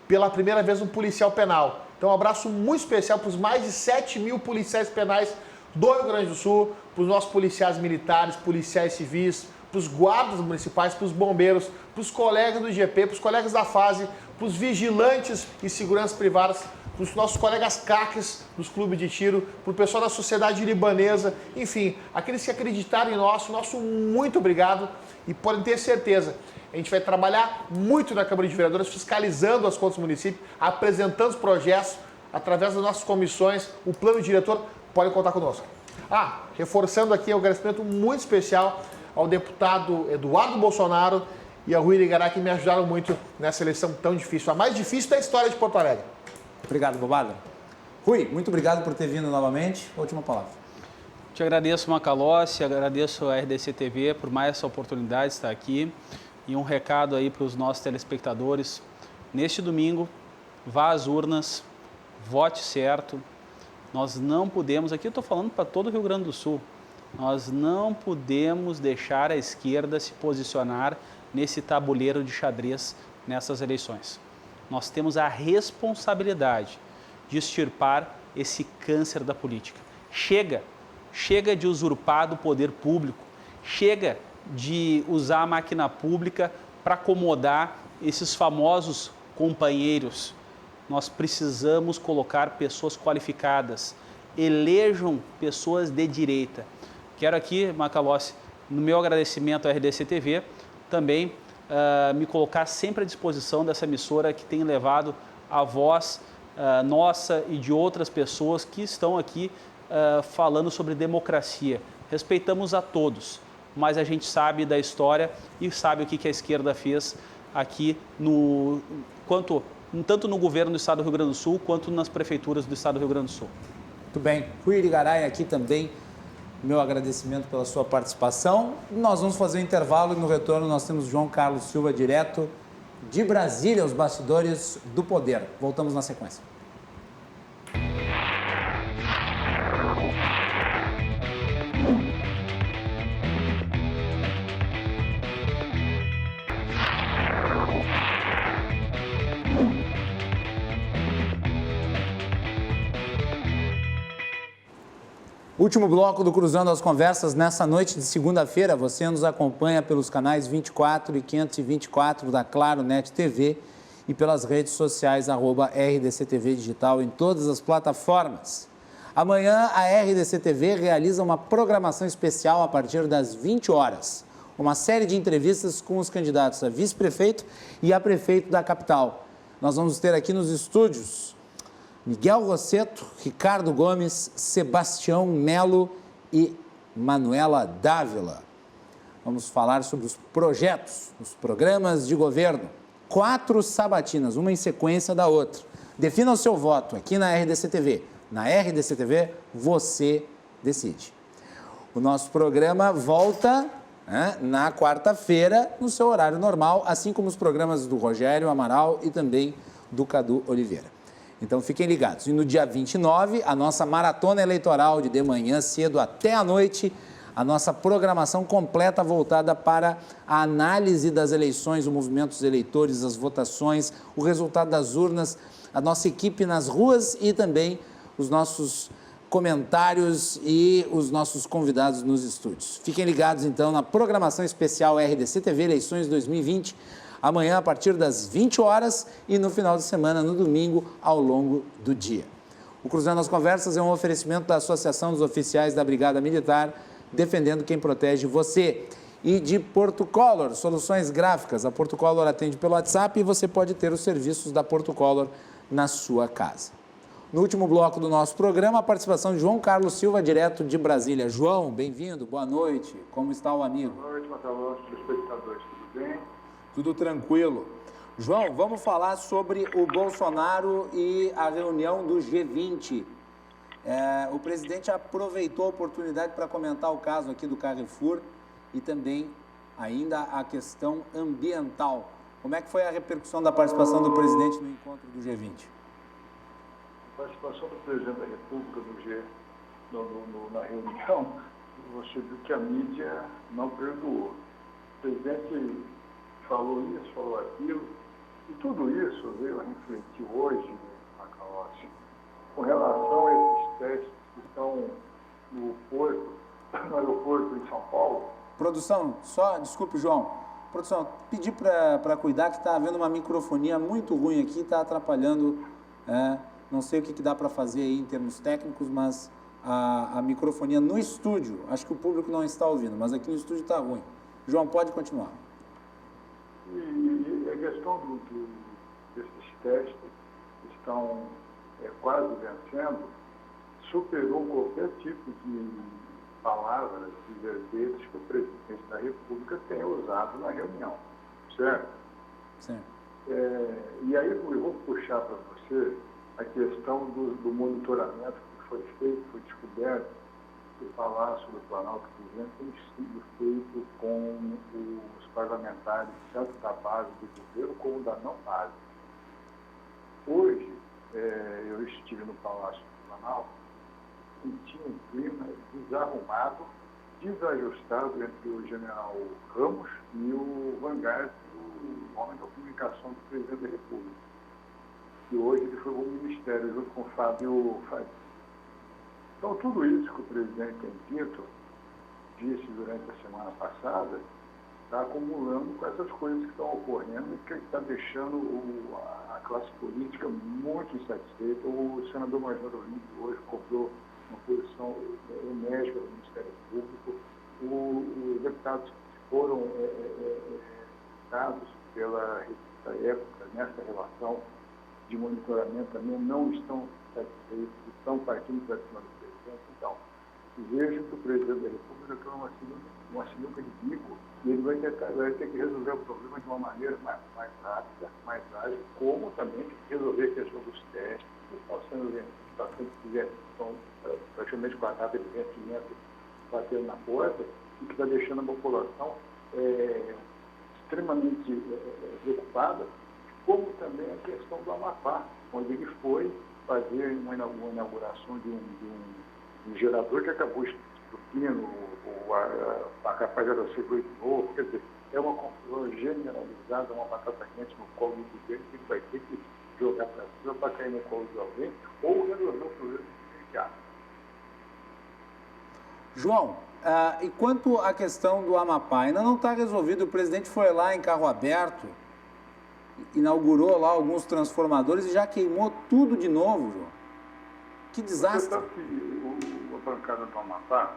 Pela primeira vez um policial penal. Então um abraço muito especial para os mais de 7 mil policiais penais do Rio Grande do Sul, para os nossos policiais militares, policiais civis, para os guardas municipais, para os bombeiros, para os colegas do IGP, para os colegas da FASE, para os vigilantes e seguranças privadas, para os nossos colegas CACs dos clubes de tiro, para o pessoal da sociedade libanesa, enfim, aqueles que acreditaram em nós, nosso muito obrigado e podem ter certeza. A gente vai trabalhar muito na Câmara de Vereadores, fiscalizando as contas do município, apresentando os projetos através das nossas comissões, o plano diretor, podem contar conosco. Reforçando aqui um agradecimento muito especial ao deputado Eduardo Bolsonaro e ao Rui Irigaray, que me ajudaram muito nessa eleição tão difícil, a mais difícil da história de Porto Alegre. Obrigado, Bobadra. Rui, muito obrigado por ter vindo novamente. Última palavra. Te agradeço, Macalossi, agradeço a RDC TV por mais essa oportunidade de estar aqui. E um recado aí para os nossos telespectadores. Neste domingo, vá às urnas, vote certo. Nós não podemos, aqui eu estou falando para todo o Rio Grande do Sul, nós não podemos deixar a esquerda se posicionar nesse tabuleiro de xadrez nessas eleições. Nós temos a responsabilidade de extirpar esse câncer da política. Chega de usurpar do poder público, chega de usar a máquina pública para acomodar esses famosos companheiros. Nós precisamos colocar pessoas qualificadas, elejam pessoas de direita. Quero aqui, Macalossi, no meu agradecimento à RDC TV, também me colocar sempre à disposição dessa emissora que tem levado a voz nossa e de outras pessoas que estão aqui falando sobre democracia. Respeitamos a todos, mas a gente sabe da história e sabe o que a esquerda fez aqui tanto no governo do Estado do Rio Grande do Sul, quanto nas prefeituras do Estado do Rio Grande do Sul. Muito bem. Rui Irigaray aqui também, meu agradecimento pela sua participação. Nós vamos fazer um intervalo e no retorno nós temos João Carlos Silva, direto de Brasília, os bastidores do poder. Voltamos na sequência. Último bloco do Cruzando as Conversas. Nessa noite de segunda-feira, você nos acompanha pelos canais 24 e 524 da Claro Net TV e pelas redes sociais @RDC-TV Digital em todas as plataformas. Amanhã, a RDC-TV realiza uma programação especial a partir das 20 horas. Uma série de entrevistas com os candidatos a vice-prefeito e a prefeito da capital. Nós vamos ter aqui nos estúdios Miguel Rosseto, Ricardo Gomes, Sebastião Melo e Manuela Dávila. Vamos falar sobre os projetos, os programas de governo. 4 sabatinas, uma em sequência da outra. Defina o seu voto aqui na RDC-TV. Na RDC-TV, você decide. O nosso programa volta na quarta-feira, no seu horário normal, assim como os programas do Rogério Amaral e também do Cadu Oliveira. Então, fiquem ligados. E no dia 29, a nossa maratona eleitoral de manhã cedo até a noite, a nossa programação completa voltada para a análise das eleições, o movimento dos eleitores, as votações, o resultado das urnas, a nossa equipe nas ruas e também os nossos comentários e os nossos convidados nos estúdios. Fiquem ligados, então, na programação especial RDC-TV Eleições 2020, amanhã a partir das 20 horas e no final de semana, no domingo, ao longo do dia. O Cruzando as Conversas é um oferecimento da Associação dos Oficiais da Brigada Militar, defendendo quem protege você. E de Portocolor, soluções gráficas. A Portocolor atende pelo WhatsApp e você pode ter os serviços da Portocolor na sua casa. No último bloco do nosso programa, a participação de João Carlos Silva, direto de Brasília. João, bem-vindo, boa noite. Como está o amigo? Boa noite, Marcelo, espectadores, tudo bem? Tudo tranquilo. João, vamos falar sobre o Bolsonaro e a reunião do G20. O presidente aproveitou a oportunidade para comentar o caso aqui do Carrefour e também ainda a questão ambiental. Como é que foi a repercussão da participação do presidente no encontro do G20? A participação do presidente da República na reunião, você viu que a mídia não perdoou. O presidente falou isso, falou aquilo, e tudo isso veio a refletir hoje, Macalossi, com relação a esses testes que estão no aeroporto em São Paulo. Produção, desculpe, João. Produção, pedi para cuidar que está havendo uma microfonia muito ruim aqui, está atrapalhando, não sei o que dá para fazer aí em termos técnicos, mas a microfonia no estúdio, acho que o público não está ouvindo, mas aqui no estúdio está ruim. João, pode continuar. E a questão desses testes que estão quase vencendo superou qualquer tipo de palavras e verbetes que o presidente da República tenha usado na reunião, certo? Sim. E aí eu vou puxar para você a questão do monitoramento que foi feito, foi descoberto, o Palácio do Planalto, por exemplo, tem sido feito com os parlamentares, tanto da base do governo como da não base. Hoje, eu estive no Palácio do Planalto e tinha um clima desarrumado, desajustado entre o general Ramos e o Vanguard, o homem da comunicação do presidente da República. E hoje ele foi ao Ministério junto com o Fábio Faria. Então, tudo isso que o presidente tem disse durante a semana passada, está acumulando com essas coisas que estão ocorrendo e que está deixando a classe política muito insatisfeita. O senador Major Olímpio hoje cobrou uma posição enérgica do Ministério Público. Os deputados que foram dados pela época nessa relação de monitoramento também não estão satisfeitos, estão partindo para cima do presidente. Então, vejo que o presidente da República está uma sinuca de bico e ele vai ter que resolver o problema de uma maneira mais rápida, mais ágil, como também resolver a questão dos testes, que estão praticamente com a data de vencimento batendo na porta e que está deixando a população extremamente preocupada, como também a questão do Amapá, onde ele foi fazer uma inauguração de um gerador que acabou explodindo, a capacidade da segura de novo. Quer dizer, é uma confusão generalizada, uma batata quente no colo do governo que ele vai ter que jogar para cima para cair no colo de alguém ou resolver o problema imediato. João, e quanto à questão do Amapá, ainda não está resolvido. O presidente foi lá em carro aberto, inaugurou lá alguns transformadores e já queimou tudo de novo, João. Que desastre. Você sabe que a bancada do Amapá,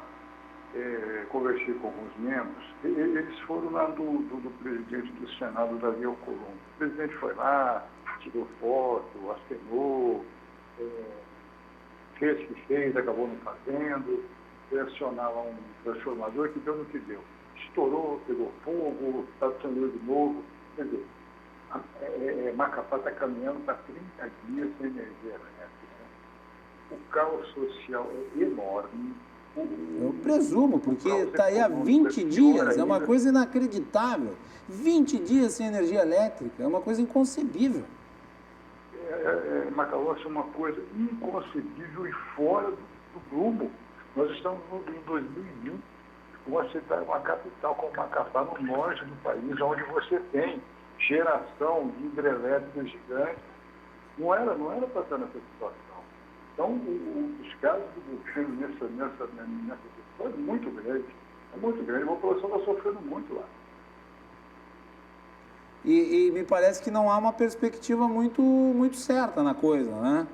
conversei com alguns membros, eles foram lá do presidente do Senado, Davi Alcolumbre. O presidente foi lá, tirou foto, acenou, fez o que fez, acabou não fazendo, acionava um transformador que deu no que deu. Estourou, pegou fogo, está acendendo de novo. Quer dizer, Macapá está caminhando para 30 dias sem energia elétrica. O caos social é enorme. Eu presumo, porque está aí há 20 dias, é uma coisa inacreditável. 20 dias sem energia elétrica, é uma coisa inconcebível. Macalossi é uma coisa inconcebível e fora do globo. Nós estamos em 2020, uma capital como Macapá, no norte do país, onde você tem geração de hidrelétricas gigantes. Não era para estar nessa situação. Então, os casos do governo nessa questão é muito grande. É muito grande. A população está sofrendo muito lá. E me parece que não há uma perspectiva muito certa na coisa, né?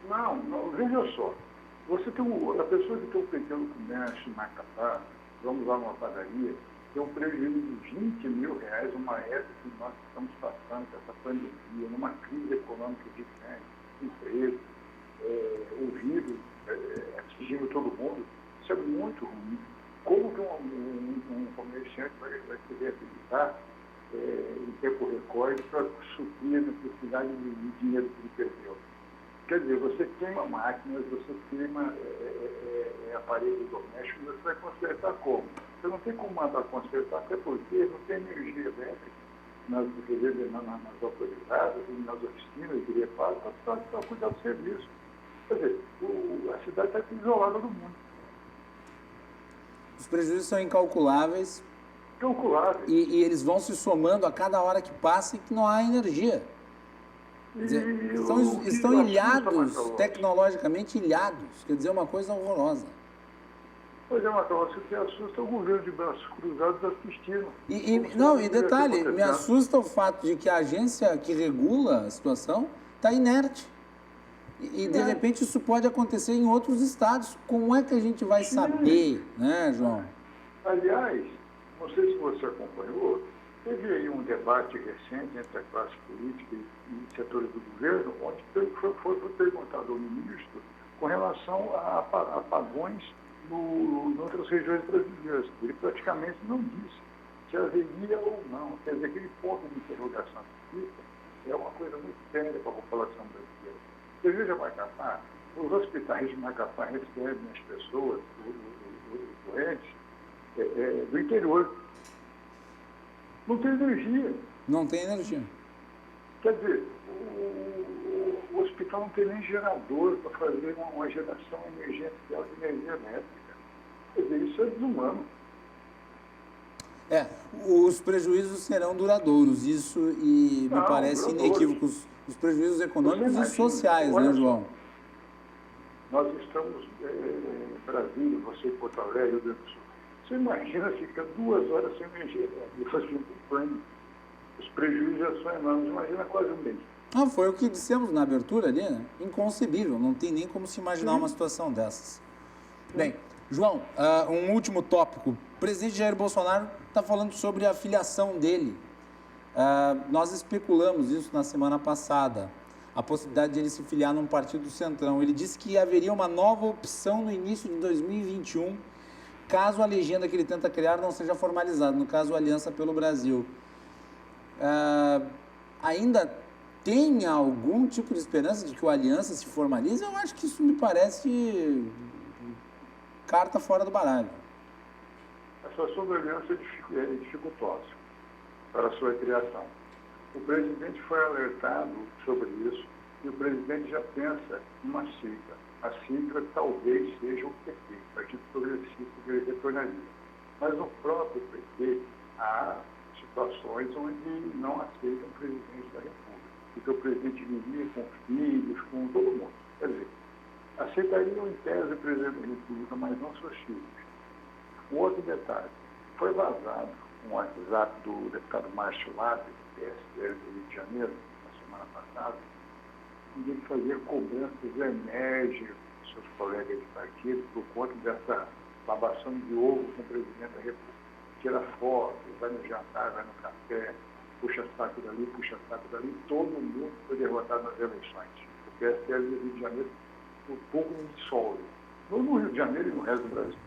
Não, veja só. Você tem a pessoa que tem um pequeno comércio em Macapá, vamos lá numa padaria, tem um prejuízo de R$20 mil, uma época que nós estamos passando com essa pandemia, numa crise econômica gigante, emprego, o vírus atingindo todo mundo. Isso é muito ruim. Como que um comerciante vai querer acreditar em tempo recorde para suprir a necessidade de dinheiro que ele perdeu? Quer dizer, você queima máquinas, você queima aparelhos domésticos, você vai consertar como? Você não tem como mandar consertar, até porque não tem energia elétrica nas autorizadas, nas oficinas de reparo, para cuidar do serviço. Quer dizer, a cidade está isolada do mundo. Os prejuízos são incalculáveis. Calculáveis. E eles vão se somando a cada hora que passa e que não há energia. Quer dizer, estão ilhados, tecnologicamente ilhados. Quer dizer, uma coisa horrorosa. Pois é, Macalossi, o que assusta é o governo de braços cruzados assistindo. E detalhe, me assusta o fato de que a agência que regula a situação está inerte. E de repente isso pode acontecer em outros estados. Como é que a gente vai saber, né, João? Aliás, não sei se você acompanhou, teve aí um debate recente entre a classe política e setores do governo, onde foi perguntado ao ministro com relação a apagões em outras regiões brasileiras. Ele praticamente não disse se haveria ou não. Quer dizer, aquele ponto de interrogação que fica é uma coisa muito séria para a população brasileira. Você veja Macapá, os hospitais de Macapá recebem as pessoas, os doentes, do interior. Não tem energia. Não tem energia. Quer dizer, o hospital não tem nem gerador para fazer uma geração emergencial de energia elétrica. Quer dizer, isso é desumano. Os prejuízos serão duradouros, isso me parece inequívoco. Os prejuízos econômicos e sociais, né, João? Nós estamos em Brasília, você em Porto Alegre, Rio Grande do Sul. Você imagina ficar 2 horas sem energia elétrica, fazendo um plano. Os prejuízos já são enormes, imagina quase um mês. Foi o que dissemos na abertura ali, né? Inconcebível, não tem nem como se imaginar uma situação dessas. Bem, João, um último tópico. O presidente Jair Bolsonaro está falando sobre a filiação dele. Nós especulamos isso na semana passada. a possibilidade de ele se filiar num partido do Centrão. Ele disse que haveria uma nova opção no início de 2021, caso a legenda que ele tenta criar não seja formalizada, no caso, a Aliança pelo Brasil. Ainda tem algum tipo de esperança de que o Aliança se formalize? Eu acho que isso me parece carta fora do baralho. A situação da aliança é dificultosa para a sua criação. O presidente foi alertado sobre isso e o presidente já pensa em uma sigla. A sigla talvez seja o PT, o Partido Progressista, que ele retornaria. Mas no próprio PT há situações onde não aceitam o presidente da República. Porque o presidente vivia com filhos, com todo mundo. Quer dizer, aceitariam em tese o presidente da República, mas não seus filhos. Um outro detalhe, foi vazado um WhatsApp do deputado Márcio Lápis, do PSL do Rio de Janeiro, na semana passada, onde ele fazia cobranças enérgicas dos seus colegas de partido por conta dessa babação de ovo com o presidente da República. Tira foto, vai no jantar, vai no café, puxa saco dali, todo mundo foi derrotado nas eleições. O PSL do Rio de Janeiro por pouco não dissolve. No Rio de Janeiro e no resto do Brasil.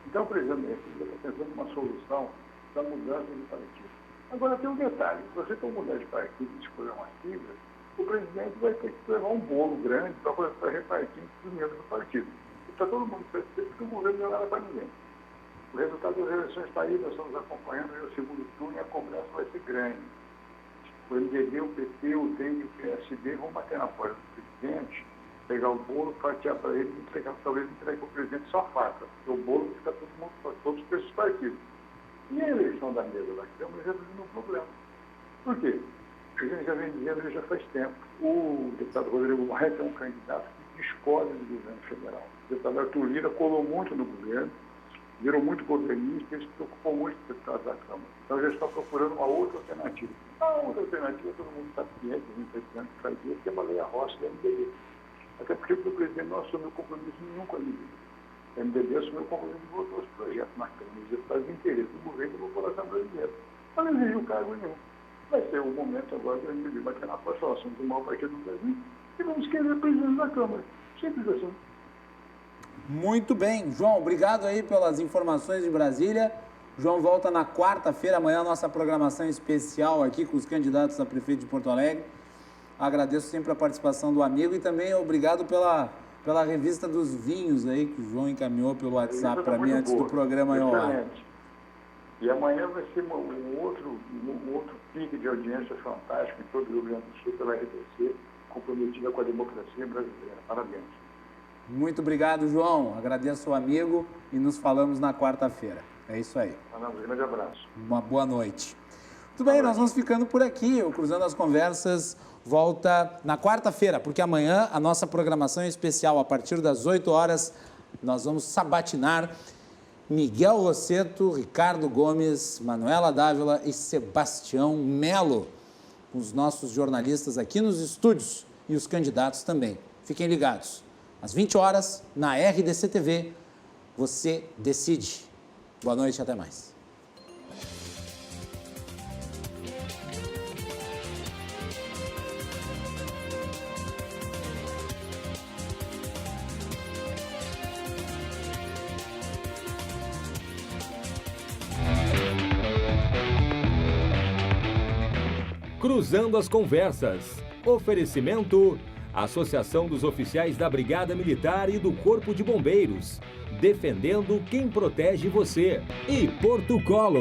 Então, o presidente da República está pensando numa solução da mudança de partido. Agora, tem um detalhe. Se você for mudar de partido e escolher uma sigla, o presidente vai ter que levar um bolo grande para repartir os membros do partido. E está todo mundo satisfeito porque o governo não dá nada para ninguém. O resultado das eleições está aí, nós estamos acompanhando aí o segundo turno e a cobrança vai ser grande. O MDB, o PT, o DEM e o PSD vão bater na porta do presidente, pegar o bolo, fatiar para ele e talvez entregar para o presidente só faca. Porque o bolo fica todo mundo, para todos esses partidos. E a eleição da mesa da Câmara resolvendo um problema. Por quê? Porque a gente já vem dizendo isso já faz tempo. O deputado Rodrigo Maia é um candidato que discorda do governo federal. O deputado Arthur Lira colou muito no governo, virou muito governista e se preocupou muito com os deputados da Câmara. Então já está procurando uma outra alternativa. A outra alternativa, todo mundo está ciente, a gente está dizendo que faz isso, que é a Baleia Rossi do MDB. Até porque o presidente não assumiu compromisso nenhum com a MDB. O MDB assumiu o compromisso de votar os projetos na Câmara, os deputados de interesse do governo e da população brasileira. Mas não exigiu cargo nenhum. Vai ser o momento agora do MDB bater na porta e falar, somos o maior partido do Brasil e vamos querer presidente da Câmara. Simples assim. Muito bem. João, obrigado aí pelas informações de Brasília. João volta na quarta-feira, amanhã, a nossa programação especial aqui com os candidatos a prefeito de Porto Alegre. Agradeço sempre a participação do amigo e também obrigado pela revista dos vinhos aí que o João encaminhou pelo WhatsApp para mim antes do programa ir ao ar. E amanhã vai ser um outro pique de audiência fantástico em todo o Rio Grande do Sul pela RDC, comprometida com a democracia brasileira. Parabéns. Muito obrigado, João. Agradeço o amigo e nos falamos na quarta-feira. É isso aí. Um grande abraço. Uma boa noite. Muito bem, nós vamos ficando por aqui. O Cruzando as Conversas volta na quarta-feira, porque amanhã a nossa programação é especial. A partir das 8 horas, nós vamos sabatinar Miguel Rosseto, Ricardo Gomes, Manuela Dávila e Sebastião Melo, os nossos jornalistas aqui nos estúdios e os candidatos também. Fiquem ligados. Às 20 horas, na RDC TV, você decide. Boa noite e até mais. Cruzando as Conversas. Oferecimento: Associação dos Oficiais da Brigada Militar e do Corpo de Bombeiros. Defendendo quem protege você. E Porto Colo.